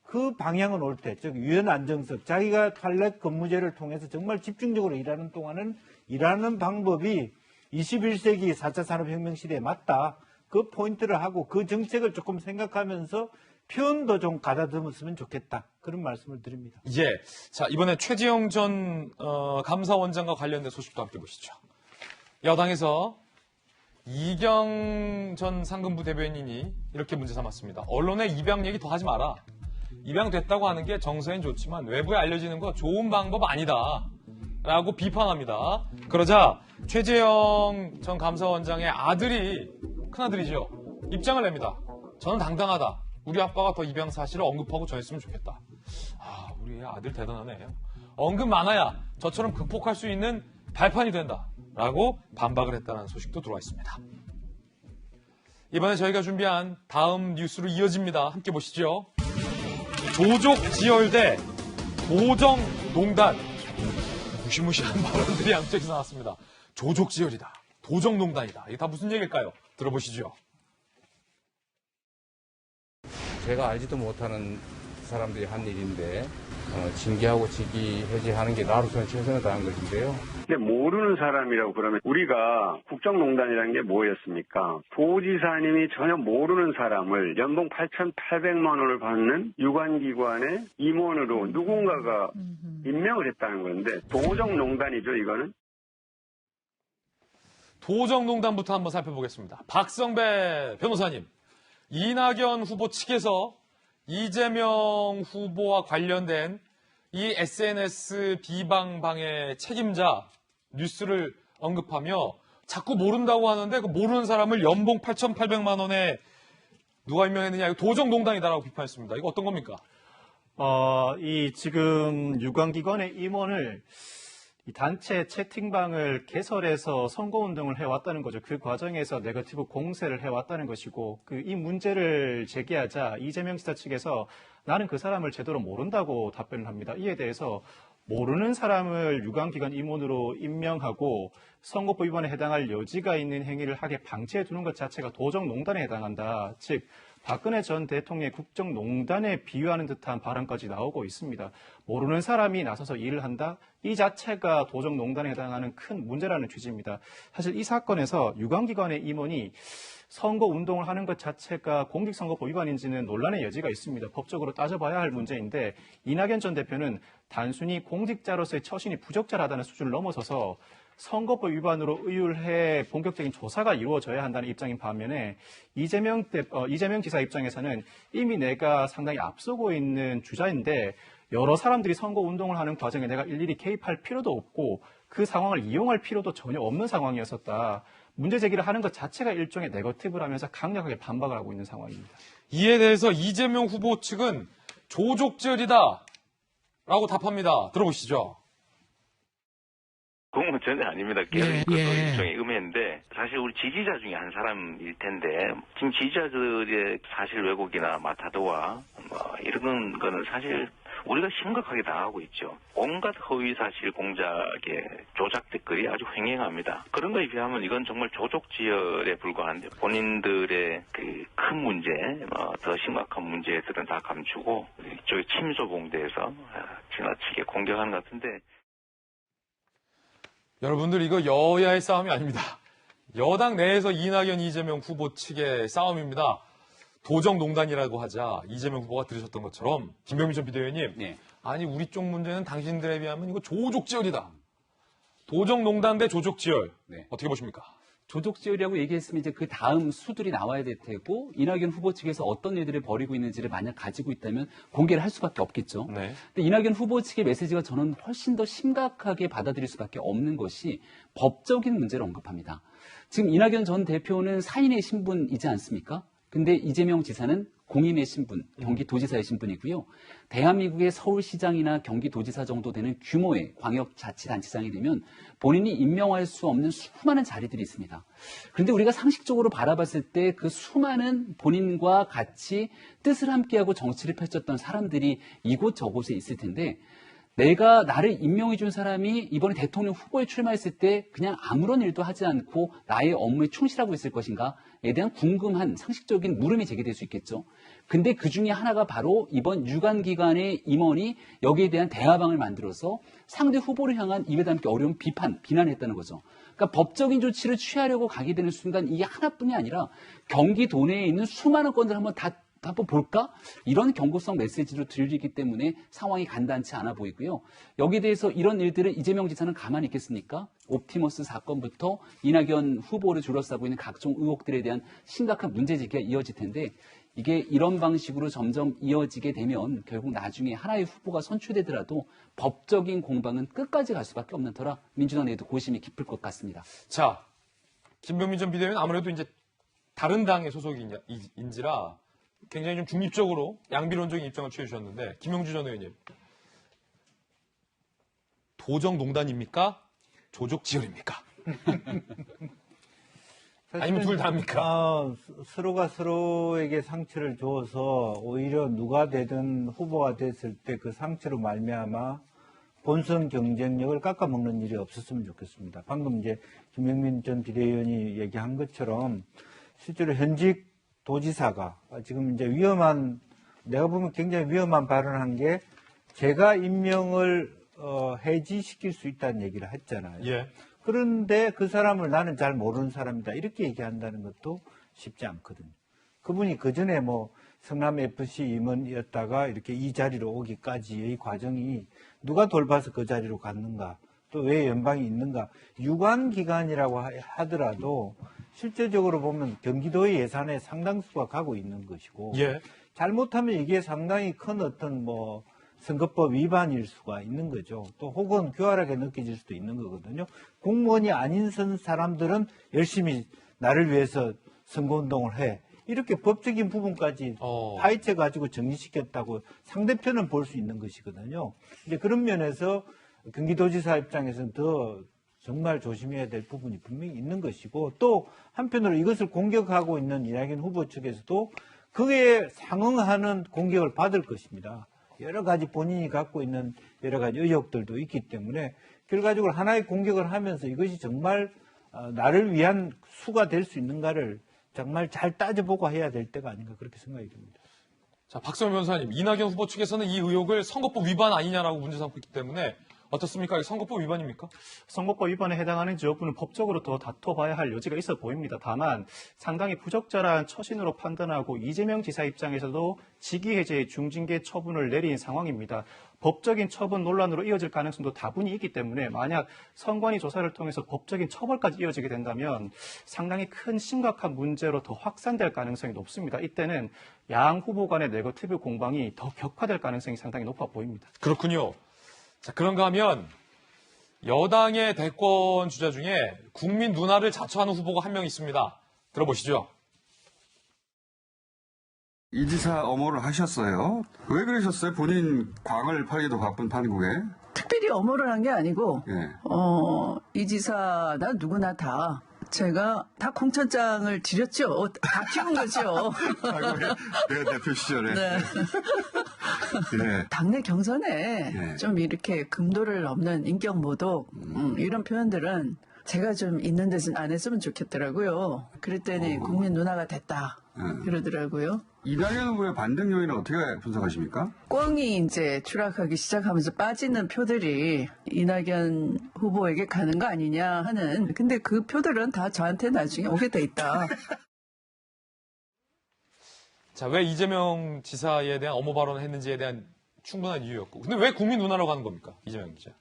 그 방향은 올 때, 즉 유연 안정성, 자기가 탄력 근무제를 통해서 정말 집중적으로 일하는 동안은 일하는 방법이 21세기 4차 산업혁명 시대에 맞다. 그 포인트를 하고 그 정책을 조금 생각하면서 표현도 좀 가다듬었으면 좋겠다. 그런 말씀을 드립니다. 예. 자, 이번에 최재형 전 감사원장과 관련된 소식도 함께 보시죠. 여당에서 이경 전 상근부 대변인이 이렇게 문제 삼았습니다. 언론에 입양 얘기 더 하지 마라. 입양됐다고 하는 게 정서엔 좋지만 외부에 알려지는 거 좋은 방법 아니다. 라고 비판합니다. 그러자 최재형 전 감사원장의 아들이, 큰아들이죠. 입장을 냅니다. 저는 당당하다. 우리 아빠가 더 입양 사실을 언급하고 전했으면 좋겠다. 아, 우리 아들 대단하네요. 언급 많아야 저처럼 극복할 수 있는 발판이 된다. 라고 반박을 했다는 소식도 들어와 있습니다. 이번에 저희가 준비한 다음 뉴스로 이어집니다. 함께 보시죠. 조족 지혈대 도정농단. 무시무시한 발언들이 양쪽에서 나왔습니다. 조족 지혈이다. 도정농단이다. 이게 다 무슨 얘기일까요? 들어보시죠. 제가 알지도 못하는 사람들이 한 일인데 징계하고 직위 해제하는 게 나로서는 최선을 다한 것인데요. 근데 모르는 사람이라고 그러면 우리가 국정농단이라는 게 뭐였습니까? 도지사님이 전혀 모르는 사람을 연봉 8,800만 원을 받는 유관기관의 임원으로 누군가가 임명을 했다는 건데 도정농단이죠, 이거는? 도정농단부터 한번 살펴보겠습니다. 박성배 변호사님, 이낙연 후보 측에서 이재명 후보와 관련된 이 SNS 비방방해 책임자 뉴스를 언급하며 자꾸 모른다고 하는데 그 모르는 사람을 연봉 8,800만 원에 누가 임명했느냐, 이거 도정농단이다라고 비판했습니다. 이거 어떤 겁니까? 이 지금 유관기관의 임원을 이 단체 채팅방을 개설해서 선거운동을 해왔다는 거죠. 그 과정에서 네거티브 공세를 해왔다는 것이고 이 문제를 제기하자 이재명 지사 측에서 나는 그 사람을 제대로 모른다고 답변을 합니다. 이에 대해서 모르는 사람을 유관기관 임원으로 임명하고 선거법 위반에 해당할 여지가 있는 행위를 하게 방치해 두는 것 자체가 도정농단에 해당한다. 즉 박근혜 전 대통령의 국정농단에 비유하는 듯한 발언까지 나오고 있습니다. 모르는 사람이 나서서 일을 한다? 이 자체가 도정농단에 해당하는 큰 문제라는 취지입니다. 사실 이 사건에서 유관기관의 임원이 선거운동을 하는 것 자체가 공직선거법 위반인지는 논란의 여지가 있습니다. 법적으로 따져봐야 할 문제인데 이낙연 전 대표는 단순히 공직자로서의 처신이 부적절하다는 수준을 넘어서서 선거법 위반으로 의율해 본격적인 조사가 이루어져야 한다는 입장인 반면에 이재명 지사 입장에서는 이미 내가 상당히 앞서고 있는 주자인데 여러 사람들이 선거운동을 하는 과정에 내가 일일이 개입할 필요도 없고 그 상황을 이용할 필요도 전혀 없는 상황이었었다. 문제 제기를 하는 것 자체가 일종의 네거티브라면서 강력하게 반박을 하고 있는 상황입니다. 이에 대해서 이재명 후보 측은 조족질이다 라고 답합니다. 들어보시죠. 그건 전혀 아닙니다. 그것도 일종의 음해인데 사실 우리 지지자 중에 한 사람일 텐데 지금 지지자들의 사실 왜곡이나 마타도와 이런 거는 사실 우리가 심각하게 당하고 있죠. 온갖 허위 사실 공작의 조작 댓글이 아주 횡행합니다. 그런 거에 비하면 이건 정말 조족지혈에 불과한데 본인들의 그 큰 문제, 더 심각한 문제들은 다 감추고 이쪽에 침소봉대에서 지나치게 공격하는 것 같은데 여러분들 이거 여야의 싸움이 아닙니다. 여당 내에서 이낙연, 이재명 후보 측의 싸움입니다. 도정농단이라고 하자 이재명 후보가 들으셨던 것처럼 김병민 전 비대위원님 아니 우리 쪽 문제는 당신들에 비하면 이거 조족지혈이다. 도정농단 대 조족지혈 어떻게 보십니까? 조족지혈이라고 얘기했으면 이제 그 다음 수들이 나와야 될 테고 이낙연 후보 측에서 어떤 일들을 벌이고 있는지를 만약 가지고 있다면 공개를 할 수밖에 없겠죠. 근데 이낙연 후보 측의 메시지가 저는 훨씬 더 심각하게 받아들일 수밖에 없는 것이 법적인 문제를 언급합니다. 지금 이낙연 전 대표는 사인의 신분이지 않습니까? 근데 이재명 지사는 공인의 신분, 경기도지사의 신분이고요. 대한민국의 서울시장이나 경기도지사 정도 되는 규모의 광역자치단체장이 되면 본인이 임명할 수 없는 수많은 자리들이 있습니다. 그런데 우리가 상식적으로 바라봤을 때 그 수많은 본인과 같이 뜻을 함께하고 정치를 펼쳤던 사람들이 이곳저곳에 있을 텐데 내가 나를 임명해 준 사람이 이번에 대통령 후보에 출마했을 때 그냥 아무런 일도 하지 않고 나의 업무에 충실하고 있을 것인가에 대한 궁금한 상식적인 물음이 제기될 수 있겠죠. 근데 그 중에 하나가 바로 이번 유관기관의 임원이 여기에 대한 대화방을 만들어서 상대 후보를 향한 입에 담기 어려운 비난했다는 거죠. 그러니까 법적인 조치를 취하려고 가게 되는 순간 이게 하나뿐이 아니라 경기도 내에 있는 수많은 건들 한번 볼까? 이런 경고성 메시지로 들리기 때문에 상황이 간단치 않아 보이고요. 여기에 대해서 이런 일들을 이재명 지사는 가만히 있겠습니까? 옵티머스 사건부터 이낙연 후보를 둘러싸고 있는 각종 의혹들에 대한 심각한 문제제기가 이어질 텐데 이게 이런 방식으로 점점 이어지게 되면 결국 나중에 하나의 후보가 선출되더라도 법적인 공방은 끝까지 갈 수밖에 없는 터라 민주당 내에도 고심이 깊을 것 같습니다. 자, 김병민 전 비대위는 아무래도 이제 다른 당의 소속인지라 굉장히 좀 중립적으로 양비론적인 입장을 취해주셨는데 김영주 전 의원님 도정농단입니까? 조족지혈입니까? 아니면 둘 다입니까? 서로가 서로에게 상처를 줘서 오히려 누가 되든 후보가 됐을 때 그 상처로 말미암아 본선 경쟁력을 깎아먹는 일이 없었으면 좋겠습니다. 방금 이제 김영민 전 비대위원이 얘기한 것처럼 실제로 현직 도지사가 지금 이제 내가 보면 굉장히 위험한 발언을 한 게 제가 임명을 해지시킬 수 있다는 얘기를 했잖아요. 그런데 그 사람을 나는 잘 모르는 사람이다 이렇게 얘기한다는 것도 쉽지 않거든요. 그분이 그 전에 성남FC 임원이었다가 이렇게 이 자리로 오기까지의 과정이 누가 돌봐서 그 자리로 갔는가 또 왜 연방이 있는가 유관기관이라고 하더라도 실제적으로 보면 경기도의 예산에 상당수가 가고 있는 것이고 잘못하면 이게 상당히 큰 어떤 선거법 위반일 수가 있는 거죠. 또 혹은 교활하게 느껴질 수도 있는 거거든요. 공무원이 아닌 사람들은 열심히 나를 위해서 선거운동을 해. 이렇게 법적인 부분까지 파헤쳐 가지고 정리시켰다고 상대편은 볼 수 있는 것이거든요. 이제 그런 면에서 경기도지사 입장에서는 더 정말 조심해야 될 부분이 분명히 있는 것이고 또 한편으로 이것을 공격하고 있는 이낙연 후보 측에서도 그에 상응하는 공격을 받을 것입니다. 여러 가지 본인이 갖고 있는 여러 가지 의혹들도 있기 때문에 결과적으로 하나의 공격을 하면서 이것이 정말 나를 위한 수가 될 수 있는가를 정말 잘 따져보고 해야 될 때가 아닌가 그렇게 생각이 듭니다. 자, 박성현 변호사님, 이낙연 후보 측에서는 이 의혹을 선거법 위반 아니냐라고 문제 삼고 있기 때문에 어떻습니까? 이게 선거법 위반입니까? 선거법 위반에 해당하는지 여부는 법적으로 더 다퉈봐야 할 여지가 있어 보입니다. 다만 상당히 부적절한 처신으로 판단하고 이재명 지사 입장에서도 직위해제의 중징계 처분을 내린 상황입니다. 법적인 처분 논란으로 이어질 가능성도 다분히 있기 때문에 만약 선관위 조사를 통해서 법적인 처벌까지 이어지게 된다면 상당히 큰 심각한 문제로 더 확산될 가능성이 높습니다. 이때는 양 후보 간의 네거티브 공방이 더 격화될 가능성이 상당히 높아 보입니다. 그렇군요. 자, 그런가 하면 여당의 대권 주자 중에 국민 눈알을 자처하는 후보가 한 명 있습니다. 들어보시죠. 이 지사 엄호를 하셨어요. 왜 그러셨어요? 본인 광을 팔기도 바쁜 판국에. 특별히 엄호를 한 게 아니고 예. 이 지사나 누구나 다 제가 다 공천장을 드렸죠. 다 키운 거죠. 내가 대표 시절에. 네. 네. 당내 경선에 네. 좀 이렇게 금도를 넘는 인격모독 이런 표현들은 제가 좀 있는 데서 안 했으면 좋겠더라고요. 그랬더니 국민 누나가 됐다 그러더라고요. 이낙연 후보의 반등 요인은 어떻게 분석하십니까? 꽝이 이제 추락하기 시작하면서 빠지는 표들이 이낙연 후보에게 가는 거 아니냐 하는. 근데 그 표들은 다 저한테 나중에 오게 돼 있다. 자, 왜 이재명 지사에 대한 엄호 발언을 했는지에 대한 충분한 이유였고. 근데 왜 국민 눈알로 가는 겁니까? 이재명 기자.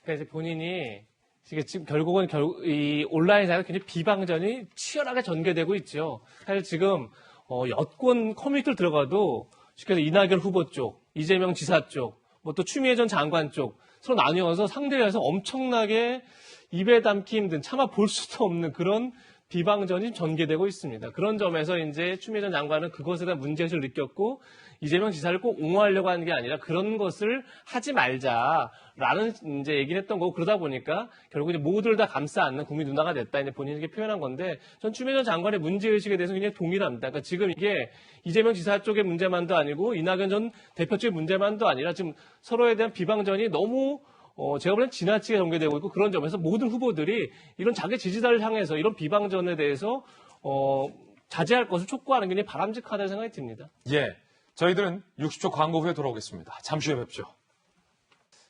그러니까 이제 본인이 지금 결국은 이 온라인상에서 굉장히 비방전이 치열하게 전개되고 있죠. 사실 지금 여권 커뮤니티를 들어가도 쉽게 해서 이낙연 후보 쪽, 이재명 지사 쪽, 뭐 또 추미애 전 장관 쪽 서로 나뉘어서 상대해서 엄청나게 입에 담기 힘든 차마 볼 수도 없는 그런 비방전이 전개되고 있습니다. 그런 점에서 이제 추미애 전 장관은 그것에 대한 문제의식을 느꼈고 이재명 지사를 꼭 옹호하려고 하는 게 아니라 그런 것을 하지 말자라는 이제 얘기를 했던 거고 그러다 보니까 결국 이제 모두를 다 감싸 안는 국민 누나가 됐다 이제 본인에게 표현한 건데 전 추미애 전 장관의 문제의식에 대해서 굉장히 동일합니다. 그러니까 지금 이게 이재명 지사 쪽의 문제만도 아니고 이낙연 전 대표 쪽의 문제만도 아니라 지금 서로에 대한 비방전이 너무 제가 보기엔 지나치게 전개되고 있고 그런 점에서 모든 후보들이 이런 자기 지지자를 향해서 이런 비방전에 대해서 자제할 것을 촉구하는 게 바람직하다는 생각이 듭니다. 예. 저희들은 60초 광고 후에 돌아오겠습니다. 잠시 후에 뵙죠.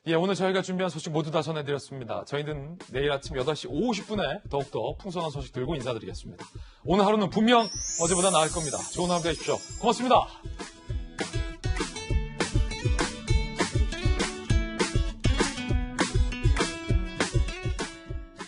예, 오늘 저희가 준비한 소식 모두 다 전해드렸습니다. 저희는 내일 아침 8시 50분에 더욱더 풍성한 소식 들고 인사드리겠습니다. 오늘 하루는 분명 어제보다 나을 겁니다. 좋은 하루 되십시오. 고맙습니다.